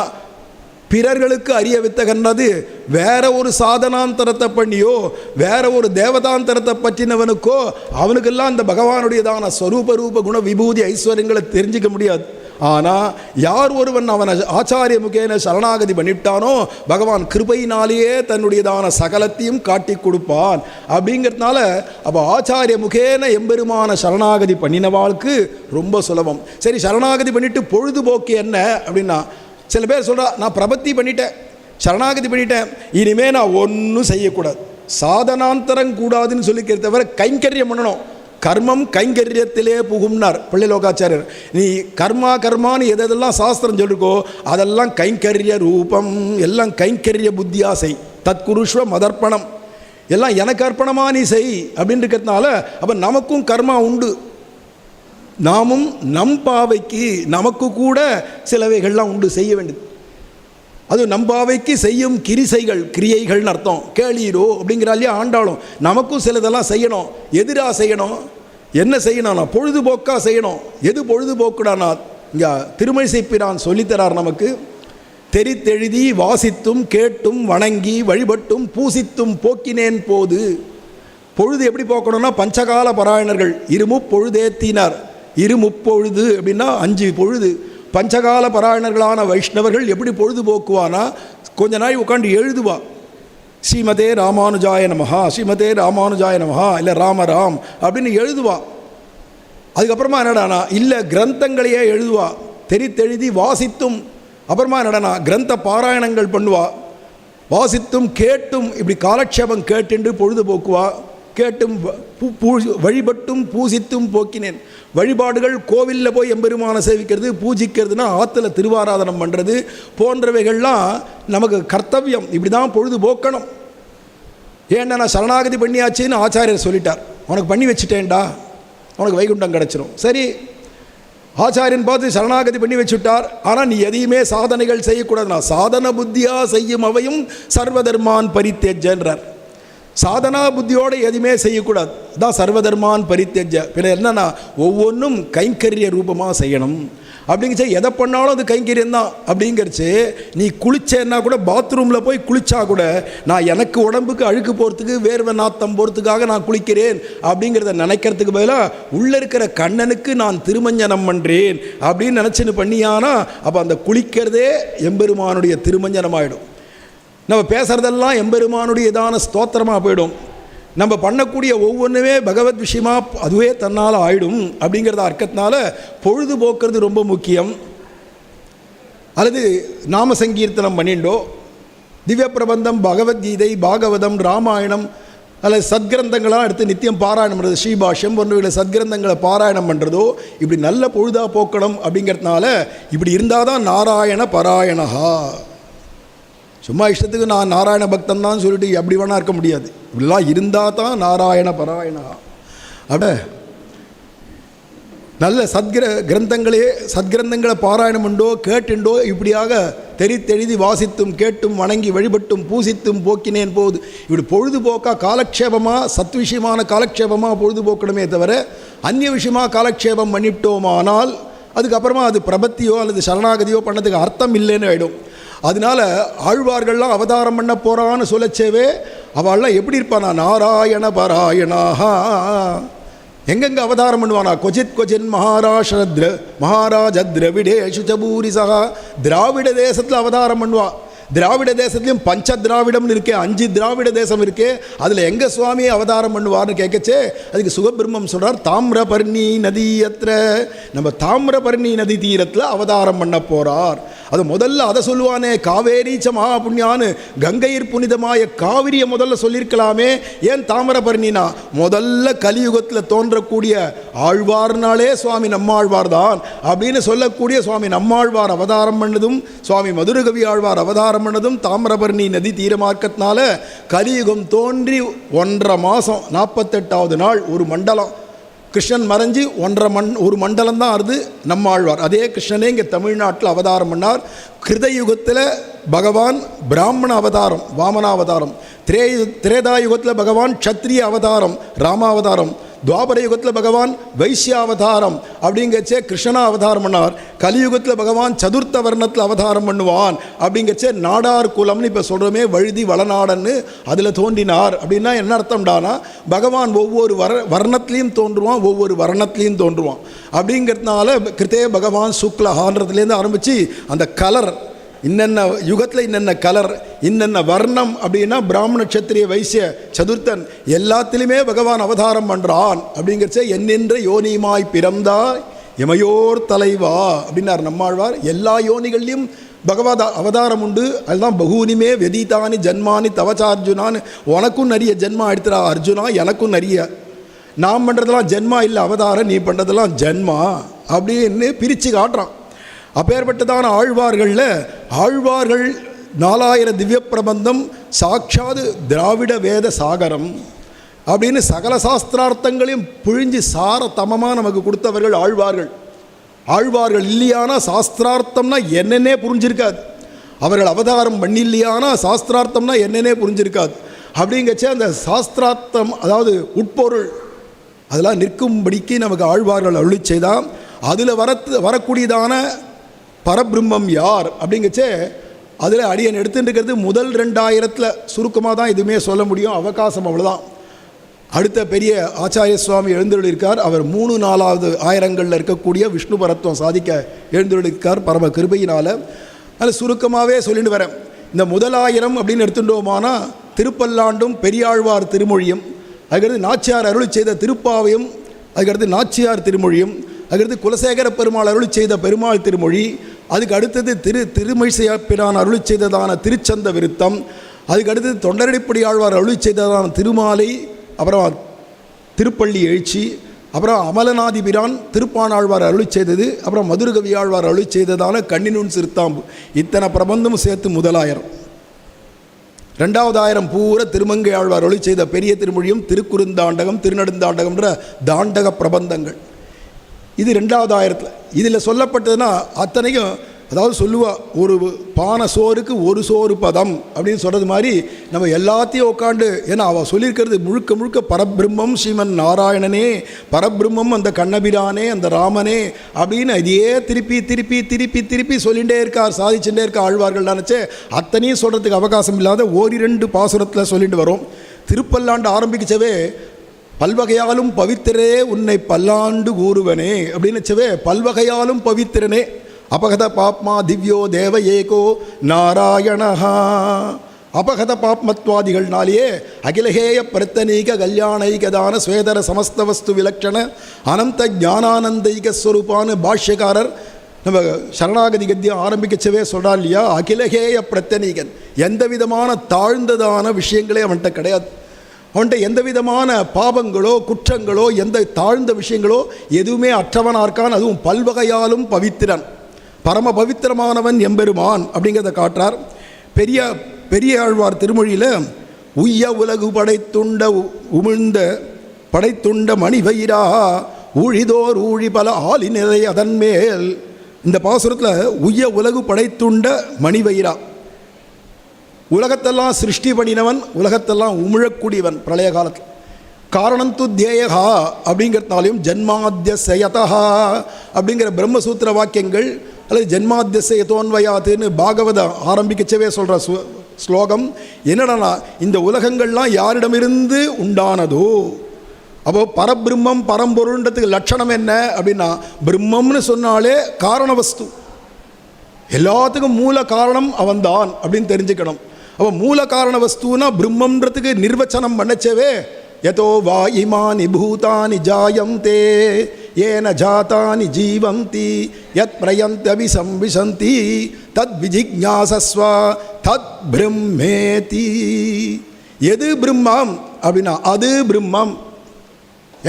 பிறர்களுக்கு அறிய வித்தகன்றது வேற ஒரு சாதனாந்தரத்தை பண்ணியோ வேற ஒரு தேவதாந்தரத்தை பற்றினவனுக்கோ அவனுக்கெல்லாம் இந்த பகவானுடையதான ஸ்வரூப ரூப குண விபூதி ஐஸ்வர்யங்களை தெரிஞ்சிக்க முடியாது. ஆனால் யார் ஒருவன் அவனை ஆச்சாரிய முகேன சரணாகதி பண்ணிட்டானோ பகவான் கிருபையினாலேயே தன்னுடையதான சகலத்தையும் காட்டி கொடுப்பான். அப்படிங்கிறதுனால அப்போ ஆச்சாரிய முகேன எம்பெருமான சரணாகதி பண்ணினவாளுக்கு ரொம்ப சுலபம். சரி, சரணாகதி பண்ணிட்டு பொழுதுபோக்கு என்ன அப்படின்னா, சில பேர் சொல்கிறா, நான் பிரபத்தி பண்ணிட்டேன், சரணாகதி பண்ணிட்டேன், இனிமேல் நான் ஒன்றும் செய்யக்கூடாது, சாதனாந்தரம் கூடாதுன்னு சொல்லிக்கிறத தவிர கைங்கரியம் பண்ணணும். கர்மம் கைங்கரியத்திலே புகும்னார் பிள்ளைலோகாச்சாரியர். நீ கர்மா கர்மான்னு எதெல்லாம் சாஸ்திரம் சொல்லிருக்கோ அதெல்லாம் கைங்கரிய ரூபம், எல்லாம் கைங்கரிய புத்தியா செய். தற்குருஷ்வ மதர்ப்பணம், எல்லாம் எனக்கு அர்ப்பணமாக நீ செய் அப்படின்னு இருக்கிறதுனால அப்போ நமக்கும் கர்மா உண்டு. நாமும் நம் பாவைக்கு நமக்கு கூட சிலவைகள்லாம் உண்டு செய்ய வேண்டியது. அது நம்பாவைக்கு செய்யும் கிரிசைகள், கிரியைகள்னு அர்த்தம். கேளீரோ அப்படிங்கிறாலையே ஆண்டாலும் நமக்கும் சிலதெல்லாம் செய்யணும். எதிராக செய்யணும், என்ன செய்யணும்னா பொழுதுபோக்காக செய்யணும். எது பொழுதுபோக்குடானா இங்கே திருமழிசைப்பிரான் சொல்லித்தரார் நமக்கு. தெரித்தெழுதி வாசித்தும் கேட்டும் வணங்கி வழிபட்டும் பூசித்தும் போக்கினேன் போது. பொழுது எப்படி போக்கணும்னா பஞ்சகால பாராயணர்கள் இருமுப்பொழுதேத்தினார். இருமுப்பொழுது அப்படின்னா 5 பொழுது. பஞ்சகால பாராயணர்களான வைஷ்ணவர்கள் எப்படி பொழுது போக்குவானா, கொஞ்ச நாள் உட்காந்து எழுதுவா, ஸ்ரீமதே ராமானுஜாய நமஹா, ஸ்ரீமதே ராமானுஜாய நமஹா, இல்லை ராமராம் அப்படின்னு எழுதுவா. அதுக்கப்புறமா என்னடானா இல்லை கிரந்தங்களையே எழுதுவா. தெரித்தெழுதி வாசித்தும், அப்புறமா என்னடானா கிரந்த பாராயணங்கள் பண்ணுவா. வாசித்தும் கேட்டும் இப்படி காலக்ஷேபம் கேட்டுண்டு பொழுது போக்குவா. கேட்டும் வழிபட்டும் பூசித்தும் போக்கினேன். வழிபாடுகள் கோவிலில் போய் எம்பெருமான சேவிக்கிறது, பூஜிக்கிறதுனா ஆற்றுல திருவாராதனம் பண்ணுறது போன்றவைகள்லாம் நமக்கு கர்த்தவியம். இப்படி தான் பொழுது போக்கணும். ஏன்னா நான் சரணாகதி பண்ணியாச்சுன்னு ஆச்சாரியர் சொல்லிட்டார், உனக்கு பண்ணி வச்சுட்டேன்டா, உனக்கு வைகுண்டம் கிடச்சிரும். சரி, ஆச்சாரியன் பார்த்து சரணாகதி பண்ணி வச்சுட்டார், ஆனால் நீ எதையுமே சாதனைகள் செய்யக்கூடாதுனா சாதன புத்தியாக செய்யும் அவையும் சர்வதர்மான் பரித்தேஜன்றார். சாதனா புத்தியோடு எதுவுமே செய்யக்கூடாது, தான் சர்வதர்மான் பரித்தேஜ. பின்ன என்னன்னா ஒவ்வொன்றும் கைங்கரிய ரூபமாக செய்யணும். அப்படிங்கிச்சு எதை பண்ணாலும் அது கைங்கரியம் தான். அப்படிங்கிறச்சு நீ குளிச்சேன்னா கூட பாத்ரூமில் போய் குளிச்சா கூட நான் எனக்கு உடம்புக்கு அழுக்கு போகிறதுக்கு வேர்வை நாத்தம் போகிறதுக்காக நான் குளிக்கிறேன் அப்படிங்கிறத நினைக்கிறதுக்கு பதிலாக உள்ளே இருக்கிற கண்ணனுக்கு நான் திருமஞ்சனம் பண்ணுறேன் அப்படின்னு நினச்சின்னு பண்ணியானா அப்போ அந்த குளிக்கிறதே எம்பெருமானுடைய திருமஞ்சனம் ஆகிடும். நம்ம பேசுகிறதெல்லாம் எம்பெருமானுடையதான ஸ்தோத்திரமாக போயிடும். நம்ம பண்ணக்கூடிய ஒவ்வொன்றுமே பகவத் விஷயமாக அதுவே தன்னால் ஆயிடும். அப்படிங்கிறத அர்த்தத்தினால பொழுதுபோக்குறது ரொம்ப முக்கியம். அல்லது நாம சங்கீர்த்தனம் பண்ணிண்டோ, திவ்ய பிரபந்தம், பகவத்கீதை, பாகவதம், ராமாயணம் அல்லது சத்கிரந்தங்களாக எடுத்து நித்தியம் பாராயணம் பண்ணுறது, ஸ்ரீபாஷ்யம் போன்றவர்களை சத்கிரந்தங்களை பாராயணம் பண்ணுறதோ இப்படி நல்ல பொழுதாக போக்கணும். அப்படிங்கிறதுனால இப்படி இருந்தால் தான் நாராயண பராயணஹா. சும்மா இஷ்டத்துக்கு நான் நாராயண பக்தன் தான் சொல்லிட்டு அப்படி வேணா இருக்க முடியாது. இப்படிலாம் இருந்தால் தான் நாராயண பராயணா. அப்ப நல்ல சத்கிரந்தங்களை பாராயணம் உண்டோ கேட்டுண்டோ இப்படியாக தெரித்தெழுதி வாசித்தும் கேட்டும் வணங்கி வழிபட்டும் பூசித்தும் போக்கினேன் போது இப்படி பொழுதுபோக்கா காலக்ஷேபமாக சத்விஷயமான காலக்ஷேபமாக பொழுதுபோக்கணுமே தவிர அந்நிய விஷயமாக காலக்ஷேபம் பண்ணிவிட்டோமானால் அதுக்கப்புறமா அது பிரபத்தியோ அல்லது சரணாகதியோ பண்ணதுக்கு அர்த்தம் இல்லைன்னு ஆகிடும். அதனால ஆழ்வார்கள்லாம் அவதாரம் பண்ண போகிறான்னு சொல்லச்சேவே அவள்லாம் எப்படி இருப்பானா, நாராயண பாராயணாஹா. எங்கெங்கே அவதாரம் பண்ணுவானா, கொச்சின் மகாராஜ திரவிடேஷு சபூரிசா. திராவிட தேசத்தில் அவதாரம் பண்ணுவா. திராவிட தேசத்துலையும் பஞ்ச திராவிடம்னு இருக்கே, 5 திராவிட தேசம் இருக்கே, அதில் எங்கள் சுவாமியை அவதாரம் பண்ணுவார்னு கேட்கச்சே அதுக்கு சுகபிரம்மம் சொல்கிறார், தாமிரபர்ணி நதியத்திர, நம்ம தாமிரபர்ணி நதி தீரத்தில் அவதாரம் பண்ண போகிறார். அது முதல்ல அதை சொல்லுவானே, காவேரீச்ச மகா புண்ணியான்னு, கங்கையர் புனிதமாய காவிரியை முதல்ல சொல்லியிருக்கலாமே, ஏன் தாமிரபர்ணினா? முதல்ல கலியுகத்தில் தோன்றக்கூடிய ஆழ்வார்னாலே சுவாமி நம்மாழ்வார் தான் அப்படின்னு சொல்லக்கூடிய சுவாமி நம்மாழ்வார் அவதாரம் பண்ணதும், சுவாமி மதுரகவி ஆழ்வார் அவதாரம் பண்ணதும் தாமிரபர்ணி நதி தீரமாக்கத்தினால கலியுகம் தோன்றி 1.5 மாதம் 48வது நாள் ஒரு மண்டலம் கிருஷ்ணன் மறைஞ்சி ஒரு மண்டலம் தான் அது நம்மாழ்வார். அதே கிருஷ்ணனே இங்கே தமிழ்நாட்டில் அவதாரம் பண்ணார். கிருதயுகத்தில் பகவான் பிராமண அவதாரம் வாமனாவதாரம், திரேதாயுகத்தில் பகவான் க்ஷத்ரிய அவதாரம் ராமாவதாரம், துவாபர யுகத்தில் பகவான் வைசியாவதாரம் அப்படிங்கச்சே கிருஷ்ணா அவதாரம் பண்ணார். கலியுகத்தில் பகவான் சதுர்த்த வர்ணத்தில் அவதாரம் பண்ணுவான் அப்படிங்கச்சே நாடார் குலம்னு இப்போ சொல்கிறோமே, வழுதி வளநாடன்னு அதில் தோன்றினார். அப்படின்னா என்ன அர்த்தம்டானா, பகவான் ஒவ்வொரு வர்ணத்துலேயும் தோன்றுவான், ஒவ்வொரு வர்ணத்துலேயும் தோன்றுவான். அப்படிங்கிறதுனால கிருத்தே பகவான் சுக்லஹான்றதுலேருந்து ஆரம்பித்து அந்த கலர் இன்னென்ன யுகத்தில் இன்னென்ன கலர் இன்னென்ன வர்ணம் அப்படின்னா பிராமண க்ஷத்திரிய வைசிய சதுர்த்தன் எல்லாத்திலுமே பகவான் அவதாரம் பண்ணுறான். அப்படிங்கிறச்ச என்னென்ற யோனியுமாய் பிறந்தாய் எமையோர் தலைவா அப்படின்னார் நம்மாழ்வார். எல்லா யோனிகள்லையும் பகவத் அவதாரம் உண்டு. அதுதான் பகூனிமே வெதிதானி ஜன்மானி தவச்சார்ஜுனான்னு, உனக்கும் நிறைய ஜென்மா எடுத்துறா அர்ஜுனா, எனக்கும் நிறைய. நான் பண்ணுறதெல்லாம் ஜென்மா இல்லை அவதாரம், நீ பண்ணுறதெல்லாம் ஜென்மா அப்படின்னு பிரித்து காட்டுறான். அப்பேற்பட்டதான ஆழ்வார்கள் 4000 திவ்ய பிரபந்தம் சாட்சாது திராவிட வேத சாகரம் அப்படின்னு சகல சாஸ்திரார்த்தங்களையும் புழிஞ்சு சார தமமாக நமக்கு கொடுத்தவர்கள் ஆழ்வார்கள் இல்லையானா சாஸ்திரார்த்தம்னா என்னென்னே புரிஞ்சிருக்காது. அவர்கள் அவதாரம் பண்ணி இல்லையானா சாஸ்திரார்த்தம்னா என்னென்னே புரிஞ்சிருக்காது. அப்படிங்கச்சே அந்த சாஸ்திரார்த்தம் அதாவது உட்பொருள் அதெல்லாம் நிற்கும்படிக்கு நமக்கு ஆழ்வார்கள் அருளி செய்தான். அதில் வரக்கூடியதான பரபிரம்மம் யார் அப்படிங்கச்சே அதில் அடியன் எடுத்துட்டு இருக்கிறது முதல் 2000 சுருக்கமாக தான் எதுவுமே சொல்ல முடியும், அவகாசம் அவ்வளோதான். அடுத்த பெரிய ஆச்சாரிய சுவாமி எழுந்தருளிருக்கார். அவர் 3-4வது ஆயிரங்களில் இருக்கக்கூடிய விஷ்ணு பரத்துவம் சாதிக்க எழுந்தருளிருக்கார் பரம கிருபையினால். அதில் சுருக்கமாகவே சொல்லிட்டு வரேன். இந்த முதல் 1000 அப்படின்னு எடுத்துட்டோமானா திருப்பல்லாண்டும் பெரியாழ்வார் திருமொழியும், அதுக்கடுத்து நாச்சியார் அருளி செய்த திருப்பாவையும், அதுக்கடுத்து நாச்சியார் திருமொழியும், அதுக்கடுத்து குலசேகர பெருமாள் அருளி செய்த பெருமாள் திருமொழி, அதுக்கு அடுத்தது திருமழிசையாப்பிரான் அருளி செய்ததான திருச்சந்த விருத்தம், அதுக்கு அடுத்தது தொண்டரடிப்படி ஆழ்வார் அருளி செய்ததான திருமாலை, அப்புறம் திருப்பள்ளி எழுச்சி, அப்புறம் அமலநாதிபிரான் திருப்பானாழ்வார் அருளி செய்தது, அப்புறம் மதுரகவி ஆழ்வார் அருளி செய்ததான கண்ணினுன் சிறுத்தாம்பு. இத்தனை பிரபந்தமும் சேர்த்து முதல் 1000. 2வது 1000 பூரா திருமங்கை ஆழ்வார் அருளி செய்த பெரிய திருமொழியும் திருக்குறுந்தாண்டகம் திருநெடுந்தாண்டகம்ன்ற தாண்டக பிரபந்தங்கள். இது 2வது 1000. இதில் சொல்லப்பட்டதுன்னா அத்தனையும் அதாவது சொல்லுவா, ஒரு பானை சோறுக்கு ஒரு சோறு பதம் அப்படின்னு சொல்கிறது மாதிரி நம்ம எல்லாத்தையும் உட்காண்டு, ஏன்னா அவள் சொல்லியிருக்கிறது முழுக்க பரபிரம்மம் ஸ்ரீமன் நாராயணனே, பரபிரம்மம் அந்த கண்ணபிரானே, அந்த ராமனே அப்படின்னு இதையே திருப்பி சொல்லிகிட்டே இருக்கார், சாதிச்சுட்டே இருக்கா ஆழ்வார்கள். நினச்சே அத்தனையும் சொல்கிறதுக்கு அவகாசம் இல்லாத 1-2 பாசுரத்தில் சொல்லிட்டு வரோம். திருப்பல்லாண்டு ஆரம்பிக்கச்சவே பல்வகையாலும் பவித்திரே உன்னை பல்லாண்டு கூறுவனே அப்படின்னு வச்சவே, பல்வகையாலும் பவித்திரனே அபகத பாப்மா திவ்யோ தேவ ஏகோ நாராயணஹா. அபகத பாப்மத்வாதிகள்னாலேயே அகிலஹேய பிரத்தனீக கல்யாணைகதான ஸ்வேதர சமஸ்த வஸ்து விலக்ஷண அனந்த ஞானானந்தைக ஸ்வரூபான்னு பாஷ்யக்காரர் நம்ம சரணாகதி கத்தியம் ஆரம்பிக்கச்சவே சொல்கிறா இல்லையா, அகிலஹேய பிரத்தனீகன், எந்த விதமான தாழ்ந்ததான விஷயங்களே அவன்கிட்ட கிடையாது. அவன்கிட்ட எந்த விதமான பாவங்களோ குற்றங்களோ எந்த தாழ்ந்த விஷயங்களோ எதுவுமே அற்றவனாக இருக்கான். அதுவும் பல்வகையாலும் பவித்திரன், பரம பவித்திரமானவன் எம்பெருமான் அப்படிங்கிறத காட்டுறார். பெரிய ஆழ்வார் திருமொழியில் உய்ய உலகு படைத்துண்ட மணிவயிரா ஊழிதோர் ஊழி பல ஆலினிறை அதன் மேல். இந்த பாசுரத்தில் உய்ய உலகு படைத்துண்ட மணிவயிரா, உலகத்தெல்லாம் சிருஷ்டி பண்ணினவன், உலகத்தெல்லாம் உமிழக்கூடியவன் பிரளய காலத்தில். காரணம் து தேயகா அப்படிங்கிறதுனாலையும் ஜன்மாத்தியசயதா அப்படிங்கிற பிரம்மசூத்திர வாக்கியங்கள் அல்லது ஜன்மாத்தியசயத்தோன்வயாத்துன்னு பாகவதம் ஆரம்பிக்கச்சவே சொல்கிற ஸ்லோகம் என்னடனா, இந்த உலகங்கள்லாம் யாரிடமிருந்து உண்டானதோ. அப்போ பரபிரம்மம் பரம்பொருன்றதுக்கு லட்சணம் என்ன அப்படின்னா, பிரம்மம்னு சொன்னாலே காரண வஸ்து, எல்லாத்துக்கும் மூல காரணம் அவன்தான் அப்படின்னு தெரிஞ்சுக்கணும். அப்போ மூல காரண வஸ்துனா பிரம்மன்றதுக்கு நிர்வச்சனம் பண்ணச்சவே, யதோ வா இமானி பூதானி ஜாயந்தே ஏன ஜாதானி ஜீவந்தி யத் பிரயந்தவிசம்விசந்தி தத் விஜிக்ஞாசஸ்வ தத் பிரம்மேதி. எது பிரம்மம் அப்படின்னா அது பிரம்மம்.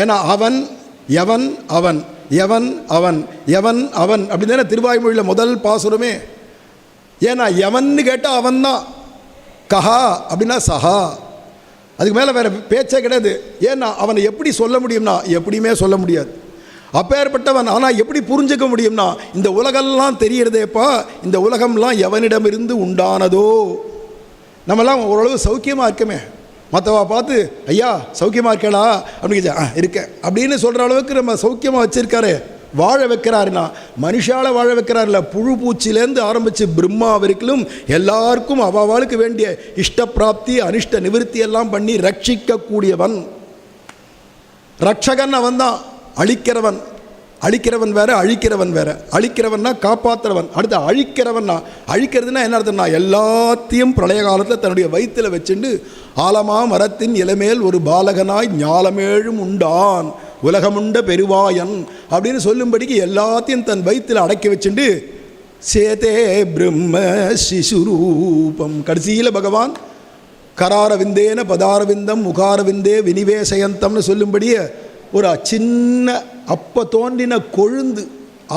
ஏன்னா அவன் எவன் அவன், எவன் அவன், எவன் அவன் அப்படின்னு தானே திருவாய்மொழியில் முதல் பாசுரமே. ஏன்னா எவன்னு கேட்டால் அவன் தான், கஹா அப்படின்னா சஹா, அதுக்கு மேலே வேறு பேச்சே கிடையாது. ஏன்னா அவனை எப்படி சொல்ல முடியும்னா எப்படியுமே சொல்ல முடியாது, அப்பேற்பட்டவன். ஆனால் எப்படி புரிஞ்சுக்க முடியும்னா, இந்த உலகெல்லாம் தெரிகிறதேப்பா, இந்த உலகம்லாம் எவனிடமிருந்து உண்டானதோ. நம்மலாம் ஓரளவு சௌக்கியமாக இருக்கமே, மற்றவா பார்த்து ஐயா சௌக்கியமாக இருக்கடா அப்படின்னு இருக்கேன் அப்படின்னு சொல்கிற அளவுக்கு நம்ம சௌக்கியமாக வச்சுருக்காரு, வாழ வைக்கிறாருன்னா மனுஷால வாழ வைக்கிறாருல. புழு பூச்சிலேருந்து ஆரம்பித்து பிரம்மா வரைக்கும் எல்லாருக்கும் அவாளுக்கு வேண்டிய இஷ்ட பிராப்தி அனிஷ்ட நிவர்த்தி எல்லாம் பண்ணி ரட்சிக்கக்கூடியவன். ரட்சகன் அவன் தான், அழிக்கிறவன். அழிக்கிறவன் வேற, அழிக்கிறவன் வேற. அழிக்கிறவன்னா காப்பாற்றுறவன், அடுத்து அழிக்கிறவன்னா, அழிக்கிறதுனா என்ன அர்த்தம்னா எல்லாத்தையும் பிரளய காலத்தில் தன்னுடைய வயிற்றில் வச்சுண்டு ஆலமா மரத்தின் இளமேல் ஒரு பாலகனாய் ஞாலமேழும் உண்டான் உலகமுண்ட பெருவாயன் அப்படின்னு சொல்லும்படிக்கு எல்லாத்தையும் தன் வயிற்றில் அடக்கி வச்சுண்டு சேதே பிரம்ம சிசுரூபம். கடைசியில் பகவான் கராரவிந்தேன பதாரவிந்தம் முகாரவிந்தே வினிவேசயந்தம்னு சொல்லும்படியே ஒரு சின்ன அப்போ தோன்றின கொழுந்து,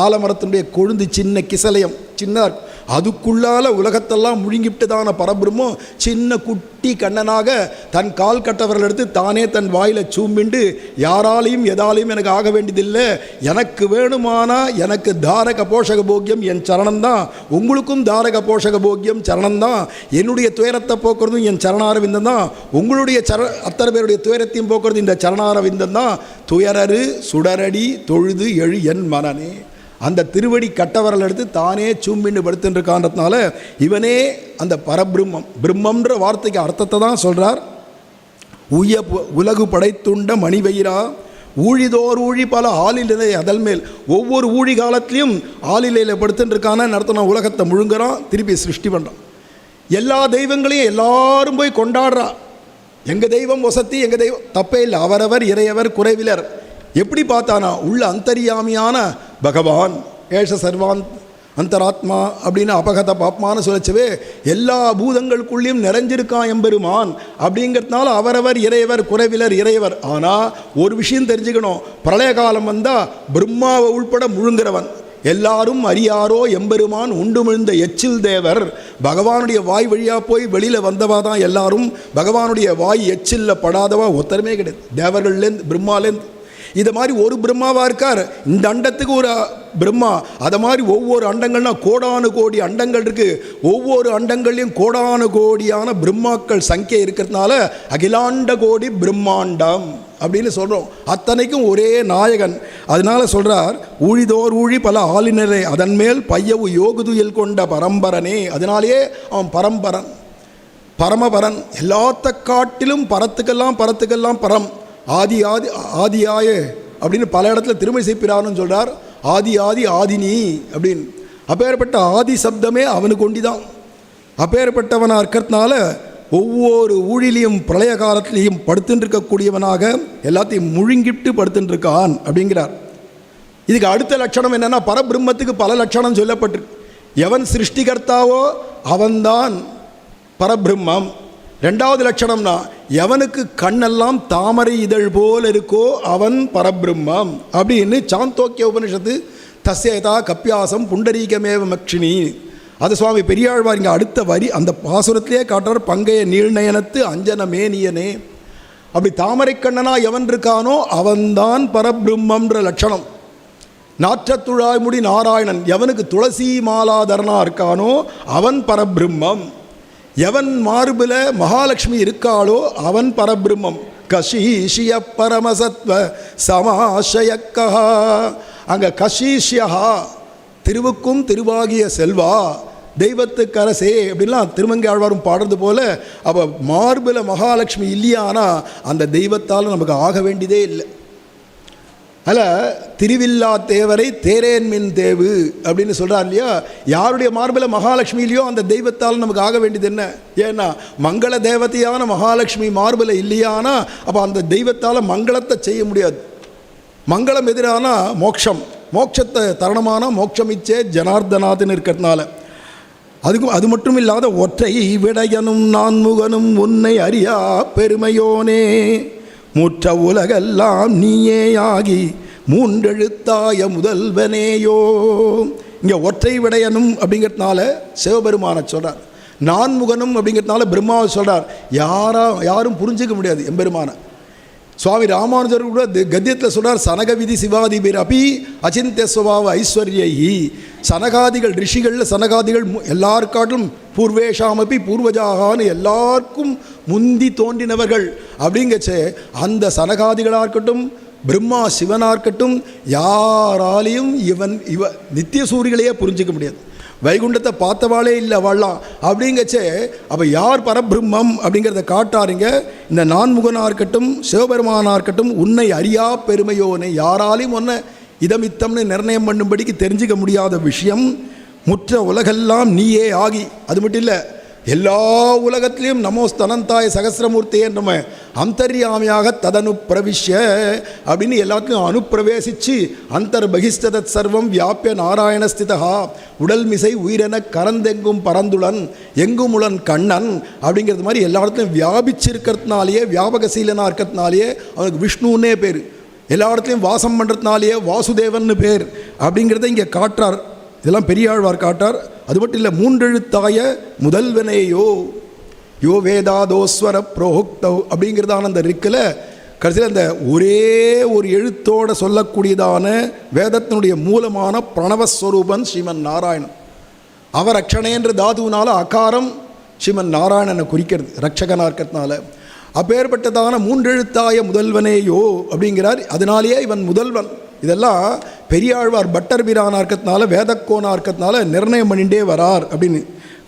ஆலமரத்தினுடைய கொழுந்து, சின்ன கிசலயம், சின்ன அதுக்குள்ளால உலகத்தெல்லாம் முழுங்கிவிட்டதான பரபிரம்மம் சின்ன குட்டி கண்ணனாக தன் கால் கட்டவர்கள் எடுத்து தானே தன் வாயில் சூம்பிண்டு, யாராலையும் எதாலையும் எனக்கு ஆக வேண்டியதில்லை, எனக்கு வேணுமானா எனக்கு தாரக போஷக போக்கியம் என் சரணம்தான், உங்களுக்கும் தாரக போஷக போக்கியம் சரணம்தான், என்னுடைய துயரத்தை போக்குறதும் என் சரணாரவிந்தம் தான், உங்களுடைய அத்தனை பேருடைய துயரத்தையும் போக்குறது இந்த சரணாரவிந்தம் தான். துயரரு சுடரடி தொழுது எழு என் மனனே. அந்த திருவடி கட்டவரல் எடுத்து தானே சூம்பின்னு படுத்துருக்கான்றதுனால இவனே அந்த பரபிரம்மம். பிரம்மன்ற வார்த்தைக்கு அர்த்தத்தை தான் சொல்கிறார். உய்ய உலகு படைத்துண்ட மணிவயிரா, ஊழிதோர் ஊழி பல ஆளிலை அதல் மேல். ஒவ்வொரு ஊழி காலத்திலையும் ஆளிலையில் படுத்துட்டுருக்கான அர்த்தம், உலகத்தை முழுங்குறான், திருப்பி சிருஷ்டி பண்ணுறான். எல்லா தெய்வங்களையும் எல்லாரும் போய் கொண்டாடுறா. எங்கள் தெய்வம் வசத்தி, எங்கள் தெய்வம் தப்பே இல்லை, அவரவர் இறையவர் குறைவிலர். எப்படி பார்த்தானா உள்ள அந்தரியாமியான பகவான் ஏஷ சர்வான் அந்தராத்மா அப்படின்னு அபகத பாப்மான்னு சொல்லச்சவே எல்லா பூதங்களுக்குள்ளேயும் நிறைஞ்சிருக்கான் எம்பெருமான். அப்படிங்கிறதுனால அவரவர் இறையவர் குறைவிலர் இறையவர். ஆனால் ஒரு விஷயம் தெரிஞ்சுக்கணும், பிரளய காலம் வந்தால் பிரம்மாவை உள்பட முழுங்குறவன் எல்லாரும் அறியாரோ எம்பெருமான் உண்டுமிழ்ந்த எச்சில் தேவர். பகவானுடைய வாய் வழியாக போய் வெளியில் வந்தவா தான் எல்லாரும். பகவானுடைய வாய் எச்சில்ல படாதவா ஒருத்தருமே கிடையாது, தேவர்கள்லேருந்து பிரம்மாலேருந்து. இது மாதிரி ஒரு பிரம்மாவாக இருக்கார், இந்த அண்டத்துக்கு ஒரு பிரம்மா. அதை மாதிரி ஒவ்வொரு அண்டங்கள்னா கோடானு கோடி அண்டங்கள் இருக்குது. ஒவ்வொரு அண்டங்கள்லையும் கோடானு கோடியான பிரம்மாக்கள் சங்கியை இருக்கிறதுனால அகிலாண்ட கோடி பிரம்மாண்டம் அப்படின்னு சொல்கிறோம். அத்தனைக்கும் ஒரே நாயகன். அதனால சொல்கிறார், ஊழிதோர் ஊழி பல ஆளினரே அதன் மேல் பையவு யோகுதுயில் கொண்ட பரம்பரனே. அதனாலேயே அவன் பரம்பரன், பரமபரன். எல்லாத்த காட்டிலும் பரத்துக்கெல்லாம் பரம். ஆதி ஆதி ஆதியாய அப்படின்னு பல இடத்துல திருமணிசை பிரான்னு சொல்கிறார். ஆதி ஆதி ஆதினி அப்படின்னு. அப்பேற்பட்ட ஆதி சப்தமே அவனுக்கு ஒண்டிதான். அப்பேற்பட்டவனாக இருக்கிறதுனால ஒவ்வொரு ஊழிலையும் பிரளய காலத்திலையும் படுத்துட்டு இருக்கக்கூடியவனாக எல்லாத்தையும் முழுங்கிட்டு படுத்துட்டு இருக்கான் அப்படிங்கிறார். இதுக்கு அடுத்த லட்சணம் என்னென்னா, பரபிரம்மத்துக்கு பல லட்சணம் சொல்லப்பட்டிருக்கு. எவன் சிருஷ்டிகர்த்தாவோ அவன்தான் பரபிரம்மம். ரெண்டாவது லட்சணம்னா, எவனுக்கு கண்ணெல்லாம் தாமரை இதழ் போல் இருக்கோ அவன் பரபிரம்மம் அப்படின்னு சாந்தோக்கிய உபனிஷத்து தஸ்யதா கப்பியாசம் புண்டரீகமேவ மக்ஷினி. அது சுவாமி பெரியாழ்வார் இங்கே அடுத்த வரி அந்த பாசுரத்திலே காட்டுறார். பங்கைய நீழ்நயனத்து அஞ்சன மேனியனே. அப்படி தாமரை கண்ணனா எவன் இருக்கானோ அவன்தான் பரபிரம்மன்ற லட்சணம். நாற்றத்துழாய்முடி நாராயணன் எவனுக்கு துளசி மாலாதரனா இருக்கானோ அவன் பரபிரம்மம். எவன் மார்பில் மகாலட்சுமி இருக்காளோ அவன் பரபிரம்மம். கஷீஷிய பரமசத்வ சமாசயக்கா. அங்கே கஷீஷ்யா திருவுக்கும் திருவாகிய செல்வா தெய்வத்துக்கரசே அப்படின்லாம் திருமங்கை ஆழ்வாரும் பாடுறது போல. அப்போ மார்பில் மகாலட்சுமி இல்லையானா அந்த தெய்வத்தால் நமக்கு ஆக வேண்டியதே இல்லை. அதில் திருவில்லா தேவரை தேரேன் மின் தேவு அப்படின்னு சொல்கிறார் இல்லையா. யாருடைய மார்பில் மகாலட்சுமி இல்லையோ அந்த தெய்வத்தால் நமக்கு ஆக வேண்டியது என்ன? ஏன்னா மங்கள தேவதையான மகாலட்சுமி மார்பில் இல்லையானா அப்போ அந்த தெய்வத்தால் மங்களத்தை செய்ய முடியாது. மங்களம் எதிரானா மோட்சம், மோட்சத்தை தருணமான மோட்சமிச்சே ஜனார்தனாதுன்னு இருக்கிறதுனால. அது மட்டும் இல்லாத ஒற்றை விடையனும் நான்முகனும் உன்னை அறியா பெருமையோனே முற்ற உலகெல்லாம் நீயேயாகி மூன்றெழுத்தாய முதல்வனேயோ. இங்கே ஒற்றை விடையனும் அப்படிங்கிறதுனால சிவபெருமானை சொல்கிறார். நான்முகனும் அப்படிங்கிறதுனால பிரம்மாவை சொல்கிறார். யாரும் புரிஞ்சிக்க முடியாது எம்பெருமானை. சுவாமி ராமானுஜர் கூட கத்தியத்தில் சொல்கிறார், சனக விதி சிவாதிபர் அபி அச்சிந்திய சுபாவ ஐஸ்வர்யி. சனகாதிகள் ரிஷிகளில் சனகாதிகள் எல்லாருக்காட்டிலும் பூர்வேஷாமப்பி பூர்வஜாகான்னு எல்லாருக்கும் முந்தி தோன்றினவர்கள் அப்படிங்கச்சே அந்த சனகாதிகளாக இருக்கட்டும் பிரம்மா சிவனாக இருக்கட்டும் யாராலையும் இவ நித்திய சூரிகளையே புரிஞ்சிக்க முடியாது. வைகுண்டத்தை பார்த்தவாளே இல்லை வாழலாம் அப்படிங்கச்சே. அப்போ யார் பரபிரம்மம் அப்படிங்கிறத காட்டாருங்க. இந்த நான்முகனாக இருக்கட்டும் சிவபெருமானாக இருக்கட்டும் உன்னை அறியா பெருமையோனை யாராலையும் ஒன்றை இதமித்தம்னு நிர்ணயம் பண்ணும்படிக்கு தெரிஞ்சிக்க முடியாத விஷயம். முற்ற உலகெல்லாம் நீயே ஆகி, அது மட்டும் இல்லை எல்லா உலகத்திலையும் நமோஸ்தனந்தாய சகசிரமூர்த்தியே நம்ம அந்தர்யாமியாக ததனு பிரவிஷ்ய அப்படின்னு எல்லாத்துலையும் அனுப்பிரவேசித்து அந்தர் பகிஷ்டதத் சர்வம் வியாபிய நாராயணஸ்திதா உடல் மிசை உயிரென கரந்தெங்கும் பரந்துளன் எங்குமுளன் கண்ணன் அப்படிங்கிறது மாதிரி எல்லா இடத்துலையும் வியாபிச்சிருக்கிறதுனாலேயே வியாபகசீலனாக இருக்கிறதுனாலேயே அவனுக்கு விஷ்ணுன்னே பேர். எல்லா இடத்துலையும் வாசம் பண்ணுறதுனாலேயே வாசுதேவன்னு பேர் அப்படிங்கிறத இங்கே காட்டுறார். இதெல்லாம் பெரியாழ்வார் காட்டார். அது மட்டும் இல்லை, மூன்றெழுத்தாய முதல்வனேயோ யோ வேதாதோஸ்வர புரோக்தவ் அப்படிங்கிறதான அந்த ரிக்கில் கடைசியில் அந்த ஒரே ஒரு எழுத்தோடு சொல்லக்கூடியதான வேதத்தினுடைய மூலமான பிரணவஸ்வரூபன் ஸ்ரீமன் நாராயணன். அவர் ரக்ஷணேன்ற தாதுவினால அகாரம் ஸ்ரீமன் நாராயணனை குறிக்கிறது ரக்ஷகனாக இருக்கிறதுனால. அப்பேற்பட்டதான மூன்றெழுத்தாய முதல்வனேயோ அப்படிங்கிறார். அதனாலேயே இவன் முதல்வன். இதெல்லாம் பெரியாழ்வார் பட்டர் வீரானாக இருக்கிறதுனால வேதக்கோனாக இருக்கிறதுனால நிர்ணயம் பண்ணிகிட்டே வரார் அப்படின்னு.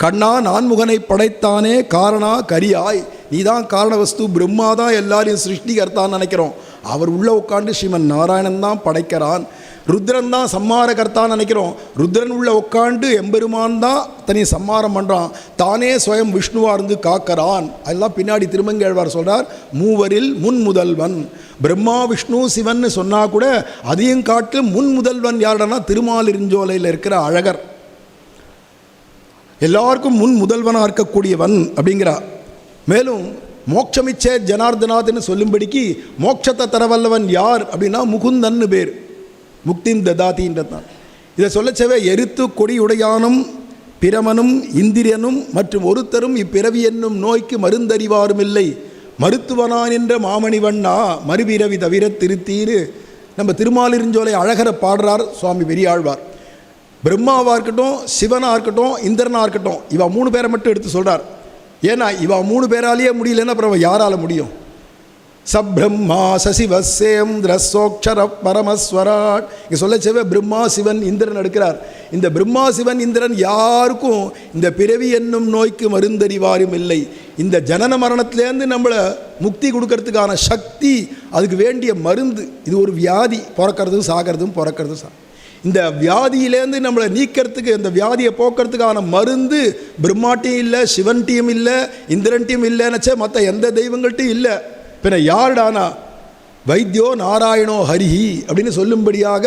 கண்ணா நான்முகனை படைத்தானே காரணா கரியாய், நீ தான் காரணவஸ்து, பிரம்மா தான் எல்லாரையும் சிருஷ்டிகர்த்தான்னு நினைக்கிறோம். அவர் உள்ளே உட்காந்து ஸ்ரீமன் நாராயணன் தான் படைக்கிறான். ருத்ரன் தான் சம்மாரகர்த்தான்னு நினைக்கிறோம். ருத்ரன் உள்ள உட்காந்து எம்பெருமான் தான் தனி சம்மாரம் பண்ணுறான். தானே ஸ்வயம் விஷ்ணுவாக இருந்து காக்கிறான். அதெல்லாம் பின்னாடி திருமங்கேழ்வார் சொல்கிறார், மூவரில் முன் முதல்வன். பிரம்மா விஷ்ணு சிவன் சொன்னால் கூட அதையும் காட்டு முன் முதல்வன் யாருடனா திருமாலிருஞ்சோலையில் இருக்கிற அழகர். எல்லாருக்கும் முன் முதல்வனாக இருக்கக்கூடியவன் அப்படிங்கிறார். மேலும் மோட்சமிச்சே ஜனார்தனாத்னு சொல்லும்படிக்கு மோட்சத்தை தரவல்லவன் யார் அப்படின்னா முகுந்தன்னு பேர். முக்தின் ததாத்தின்றதான் இதை சொல்லச்சவே எரித்து கொடியுடையானும் பிரமனும் இந்திரியனும் மற்றும் ஒருத்தரும் இப்பிறவி என்னும் நோய்க்கு மருந்தறிவாரும் இல்லை மருத்துவனான் என்ற மாமணிவண்ணா மறுபிறவி தவிர திருத்தீரு நம்ம திருமாலிருஞ்சோலை அழகரை பாடுறார் சுவாமி பெரியாழ்வார். பிரம்மாவாக இருக்கட்டும் சிவனாக இருக்கட்டும் இந்திரனாக இருக்கட்டும் இவா 3 பேரை மட்டும் எடுத்து சொல்கிறார். ஏன்னா இவா 3 பேராலேயே முடியலன்னா அப்புறம் யாரால் முடியும்? சப்ரம்மா சசிவசேந்திரசோக்ஷர பரமஸ்வராட் இங்கே சொல்லச்சேவே பிரம்மா சிவன் இந்திரன் எடுக்கிறார். இந்த பிரம்மா சிவன் இந்திரன் யாருக்கும் இந்த பிறவி என்னும் நோய்க்கு மருந்தறிவாரும் இல்லை. இந்த ஜனன மரணத்திலேருந்து நம்மளை முக்தி கொடுக்கறதுக்கான சக்தி, அதுக்கு வேண்டிய மருந்து, இது ஒரு வியாதி, பிறக்கிறதும் சாகிறதும் பிறக்கிறதும் இந்த வியாதியிலேருந்து நம்மளை நீக்கிறதுக்கு, இந்த வியாதியை போக்குறதுக்கான மருந்து பிரம்மாட்டியும் இல்லை, சிவன்ட்டியும் இல்லை, இந்திரன்ட்டியும் இல்லைன்னுச்சே மற்ற எந்த தெய்வங்கள்ட்டையும் இல்லை. பின்ன யாருடானா வைத்தியோ நாராயணோ ஹரிஹி அப்படின்னு சொல்லும்படியாக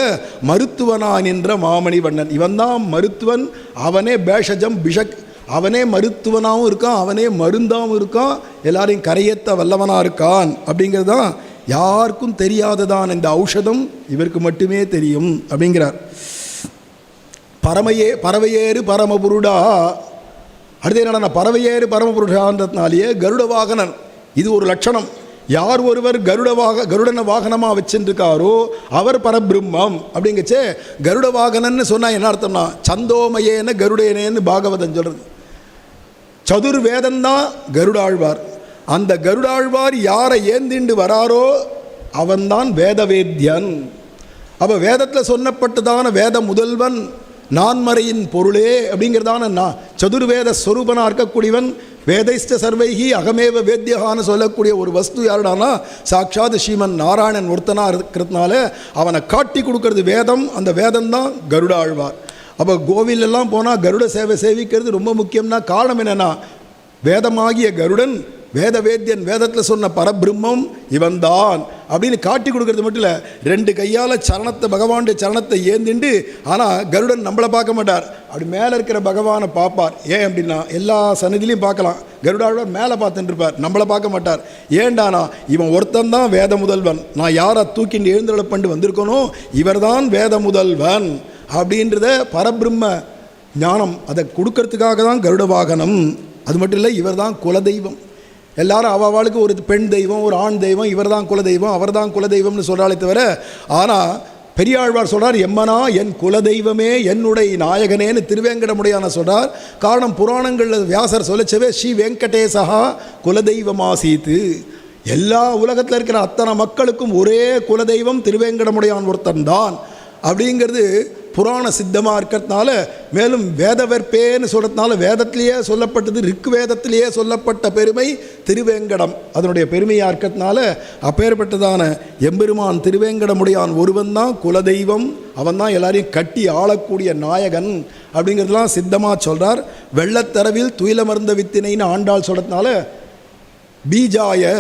மருத்துவனான் என்ற மாமணி வண்ணன். இவன் தான் மருத்துவன். அவனே பேஷஜம் பிஷக், அவனே மருத்துவனாகவும் இருக்கான், அவனே மருந்தாகவும் இருக்கான், எல்லாரையும் கரையேற்ற வல்லவனாக இருக்கான். அப்படிங்கிறது தான் யாருக்கும் தெரியாததான் இந்த ஔஷதம் இவருக்கு மட்டுமே தெரியும் அப்படிங்கிறார். பறவையேறு பரமபுருடா. அடுத்து என்னடா பறவையேறு பரமபுருஷான்றதுனாலேயே கருட வாகனன், இது ஒரு லட்சணம். யார் ஒருவர் கருடனை வாகனமாக வச்சுருக்காரோ அவர் பரபிரம்மம். அப்படிங்கச்சே கருட வாகனன்னு சொன்னால் என்ன அர்த்தம்னா சந்தோமயேன கருடேனேன்னு பாகவதன் சொல்கிறது. சதுர்வேதந்தான் கருடாழ்வார். அந்த கருடாழ்வார் யாரை ஏந்திண்டு வராரோ அவன்தான் வேதவேத்யன். அப்போ வேதத்தில் சொன்னப்பட்டதான வேத முதல்வன் நான்மறையின் பொருளே அப்படிங்கிறதான சதுர்வேத ஸ்வரூபனாக இருக்கக்கூடியவன். வேதைஷ்ட சர்வைகி அகமேவ வேத்தியகான்னு சொல்லக்கூடிய ஒரு வஸ்து யாருடானா சாட்சாத் ஸ்ரீமன் நாராயணன் ஒருத்தனாக இருக்கிறதுனால அவனை காட்டி கொடுக்கறது வேதம். அந்த வேதம்தான் கருடாழ்வார். அப்போ கோவிலெல்லாம் போனால் கருட சேவை சேவிக்கிறது ரொம்ப முக்கியம்னா காரணம் என்னென்னா வேதமாகிய கருடன் வேதவேத்யன், வேதத்தில் சொன்ன பரபிரம்மம் இவன்தான் அப்படின்னு காட்டி கொடுக்கறது மட்டும் இல்லை, ரெண்டு கையால் சரணத்தை பகவானுடைய சரணத்தை ஏந்திண்டு. ஆனால் கருடன் நம்மளை பார்க்க மாட்டார், அப்படி மேலே இருக்கிற பகவானை பார்ப்பார். ஏன் அப்படின்னா எல்லா சன்னதிலையும் பார்க்கலாம், கருடாழ்வார் மேலே பார்த்துட்டு இருப்பார், நம்மளை பார்க்க மாட்டார். ஏண்டானா இவன் ஒருத்தன் தான் வேத முதல்வன். நான் யாரை தூக்கிண்டு எழுந்தருளை பண்ணி வந்திருக்கனோ இவர் தான் வேத முதல்வன் அப்படின்றத பரபிரம்ம ஞானம் அதை கொடுக்கறதுக்காக தான் கருட வாகனம். அது மட்டும் இல்லை, இவர் தான் குலதெய்வம். எல்லாரும் அவளுக்கு ஒரு பெண் தெய்வம், ஒரு ஆண் தெய்வம், இவர் தான் குலதெய்வம், அவர் தான் குலதெய்வம்னு சொல்கிறாலே தவிர, ஆனால் பெரியாழ்வார் சொல்கிறார் எம்மனா என் குலதெய்வமே என்னுடைய நாயகனேன்னு திருவேங்கடமுடையான சொல்கிறார். காரணம் புராணங்களில் வியாசர் சொல்லச்சவே ஸ்ரீ வெங்கடேசா குலதெய்வமாசீத்து. எல்லா உலகத்தில் இருக்கிற அத்தனை மக்களுக்கும் ஒரே குலதெய்வம் திருவேங்கடமுடையான் ஒருத்தன் தான் அப்படிங்கிறது புராண சித்தமாக இருக்கிறதுனால, மேலும் வேதவற்பேன்னு சொல்கிறதுனால வேதத்திலேயே சொல்லப்பட்டது, ரிக் வேதத்திலேயே சொல்லப்பட்ட பெருமை திருவேங்கடம் அதனுடைய பெருமையாக இருக்கிறதுனால அப்பேற்பட்டதான எம்பெருமான் திருவேங்கடமுடையான் ஒருவன் தான் குலதெய்வம். அவன் தான் எல்லாரையும் கட்டி ஆளக்கூடிய நாயகன் அப்படிங்கிறதுலாம் சித்தமாக சொல்கிறார். வெள்ளத்தரவில் துயிலமர்ந்த வித்தினைன்னு ஆண்டாள் சொல்கிறதுனால பீஜாய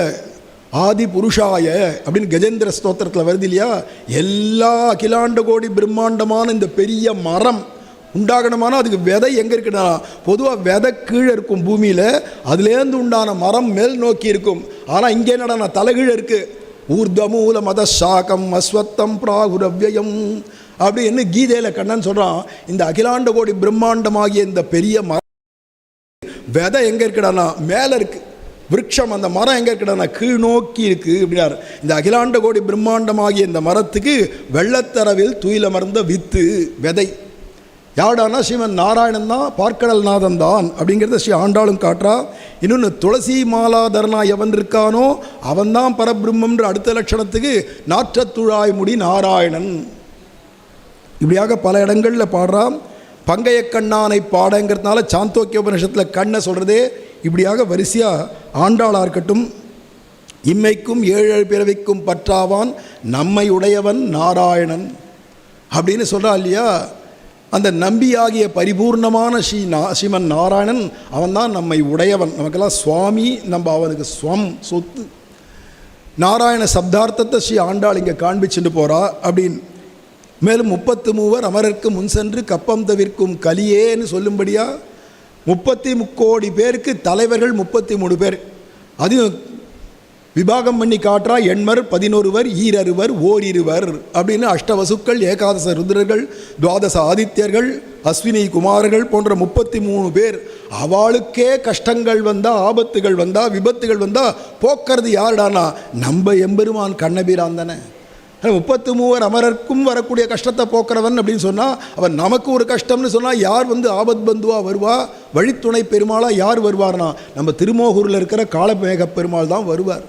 ஆதி புருஷாய அப்படின்னு கஜேந்திர ஸ்தோத்திரத்தில் வருது இல்லையா. எல்லா அகிலாண்ட கோடி பிரம்மாண்டமான இந்த பெரிய மரம் உண்டாகணுமானா அதுக்கு விதை எங்கே இருக்குன்னா பொதுவாக விதை கீழே இருக்கும் பூமியில், அதுலேருந்து உண்டான மரம் மேல் நோக்கி இருக்கும். ஆனால் இங்கே என்னடா தலைகீழே இருக்குது. ஊர்தமூல மத சாகம் அஸ்வத்தம் பிராகுரவ்யம் அப்படின்னு கீதையில் கண்ணன் சொல்கிறான். இந்த அகிலாண்ட கோடி பிரம்மாண்டமாகிய இந்த பெரிய மரம் விதை எங்கே இருக்குடானா மேலே இருக்குது. விருட்சம் அந்த மரம் எங்கே இருக்குடா கீழ் நோக்கி இருக்குது அப்படின்னார். இந்த அகிலாண்ட கோடி பிரம்மாண்டமாகிய இந்த மரத்துக்கு வெள்ளத்தரவில் துயிலமர்ந்த வித்து விதை யாருடானா ஸ்ரீமன் நாராயணன் தான், பார்க்கடல் நாதன் தான் அப்படிங்கிறத ஸ்ரீ ஆண்டாளும் காட்டுறா. இன்னொன்று துளசி மாலாதரனா எவன் இருக்கானோ அவன்தான் பரபிரம்மன்ற அடுத்த லட்சணத்துக்கு நாற்றத்துழாய் முடி நாராயணன் இப்படியாக பல இடங்களில் பாடுறான். பங்கைய கண்ணானை பாடங்கிறதுனால சாந்தோக்கிய உபனிஷத்தில் கண்ணை சொல்கிறதே இப்படியாக வரிசையாக ஆண்டாளாக இருக்கட்டும். இம்மைக்கும் ஏழு பிறவிக்கும் பற்றாவான் நம்மை உடையவன் நாராயணன் அப்படின்னு சொல்கிறா இல்லையா. அந்த நம்பியாகிய பரிபூர்ணமான ஸ்ரீமன் நாராயணன் அவன்தான் நம்மை உடையவன், நமக்கெல்லாம் சுவாமி, நம்ம அவனுக்கு ஸ்வம் சொத்து. நாராயண சப்தார்த்தத்தை ஸ்ரீ ஆண்டாள் இங்கே காண்பிச்சுட்டு போகிறா அப்படின்னு. மேலும் 33 அமரருக்கு முன் சென்று கப்பம் தவிர்க்கும் கலியேன்னு சொல்லும்படியா 33 கோடி பேருக்கு தலைவர்கள் 33 பேர். அதையும் விபாகம் பண்ணி காட்டுறா. எண்மர் 11 ஈரருவர் ஓரிருவர் அப்படின்னு அஷ்டவசுக்கள், ஏகாதச ருத்ரர்கள், துவாதச ஆதித்யர்கள், அஸ்வினி குமாரர்கள் போன்ற 33 பேர். அவளுக்கே கஷ்டங்கள் வந்தால், ஆபத்துகள் வந்தால், விபத்துகள் வந்தால் போக்குறது யாருடானா நம்ம எம்பெருமான் கண்ணபிரான் தானே. 33 அமரருக்கும் வரக்கூடிய கஷ்டத்தை போக்குறவன் அப்படின்னு சொன்னால் அவன் நமக்கு ஒரு கஷ்டம்னு சொன்னால் யார் ஆபத் பந்துவாக வருவா, வழித்துணை பெருமாளாக யார் வருவார்னா நம்ம திருமோகூரில் இருக்கிற காலமேக பெருமாள் தான் வருவார்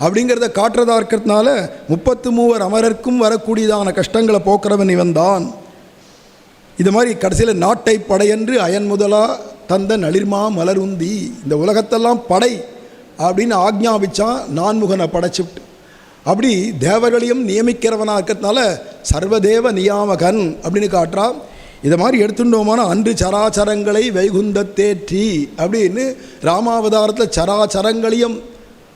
அப்படிங்கிறத காட்டுறதா இருக்கிறதுனால 33 அமரருக்கும் வரக்கூடியதான கஷ்டங்களை போக்குறவன் இவன் தான். இது மாதிரி கடைசியில் நாட்டை படையென்று அயன் முதலா தந்த நளிர்மா மலருந்தி இந்த உலகத்தெல்லாம் படை அப்படின்னு ஆக்ஞாபிச்சான். நான்முகனை படைச்சுட்டு அப்படி தேவர்களையும் நியமிக்கிறவனாக இருக்கிறதுனால சர்வதேவ நியாமகன் அப்படின்னு காட்டுறா. இதை மாதிரி எடுத்துட்டோமான அன்று சராச்சரங்களை வைகுந்தத்தேற்றி அப்படின்னு ராமாவதாரத்தில் சராச்சரங்களையும்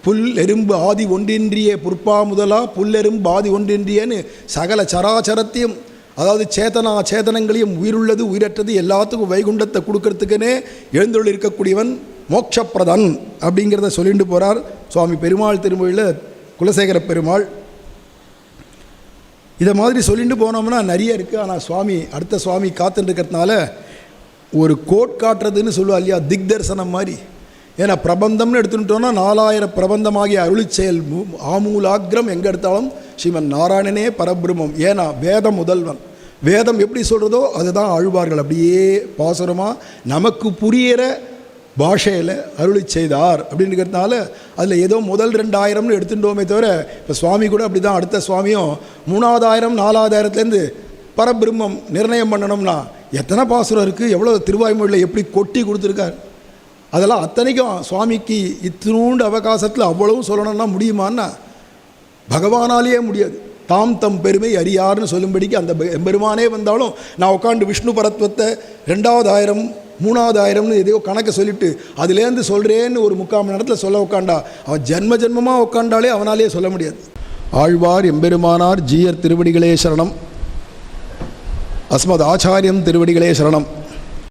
புல் எறும்பு ஆதி ஒன்றின்றிய புற்பா முதலா புல்லெரும்பு ஆதி ஒன்றின்றியன்னு சகல சராச்சரத்தையும், அதாவது சேதனங்களையும் உயிருள்ளது உயிரற்றது எல்லாத்துக்கும் வைகுண்டத்தை கொடுக்கறதுக்குன்னே எழுந்தொழி இருக்கக்கூடியவன் மோட்சப்பிரதன் அப்படிங்கிறத சொல்லிட்டு போகிறார் சுவாமி பெருமாள் திருமொழியில் குலசேகர பெருமாள். இதை மாதிரி சொல்லிட்டு போனோம்னா நிறைய இருக்குது. ஆனால் சுவாமி அடுத்த சுவாமி காத்துட்டு இருக்கிறதுனால ஒரு கோட் காட்டுறதுன்னு சொல்லுவா இல்லையா, திக்தர்சனம் மாதிரி ஏன்னா பிரபந்தம்னு எடுத்துட்டோன்னா 4000 பிரபந்தமாகிய அருளிச்செயல் ஆமூலாகிரம் எங்கே எடுத்தாலும் ஸ்ரீமன் நாராயணனே பரபிரம்மம். ஏன்னா வேதம் முதல்வன். வேதம் எப்படி சொல்கிறதோ அதுதான் ஆழ்வார்கள் அப்படியே பாசுரமாக நமக்கு புரியிற பாஷையில் அருளி செய்தார் அப்படின்றதுனால அதில் ஏதோ முதல் 2000ன்னு எடுத்துட்டோமே தவிர இப்போ சுவாமி கூட அப்படி தான். அடுத்த சுவாமியும் 3000 4000லேருந்து பரபிரம்மம் நிர்ணயம் பண்ணணும்னா எத்தனை பாசுரம் இருக்குது, எவ்வளோ திருவாய்மொழியில் எப்படி கொட்டி கொடுத்துருக்கார். அதெல்லாம் அத்தனைக்கும் சுவாமிக்கு இத்தினூண்டு அவகாசத்தில் அவ்வளவும் சொல்லணும்னா முடியுமான்னா பகவானாலேயே முடியாது. தாம் தம் பெருமை அறியார்னு சொல்லும்படிக்கு அந்த பெருமானே வந்தாலும் நான் உட்காந்து விஷ்ணு பரத்வத்தை 2000 3000ன்னு எதையோ கணக்கை சொல்லிவிட்டு அதுலேருந்து சொல்கிறேன்னு ஒரு 3/4 மணி நேரத்தில் சொல்ல உட்காண்டா அவன் ஜென்ம ஜென்மமாக உட்காண்டாலே அவனாலே சொல்ல முடியாது. ஆழ்வார் எம்பெருமானார் ஜீயர் திருவடிகளே சரணம். அஸ்மத் ஆச்சாரியம் திருவடிகளே சரணம்.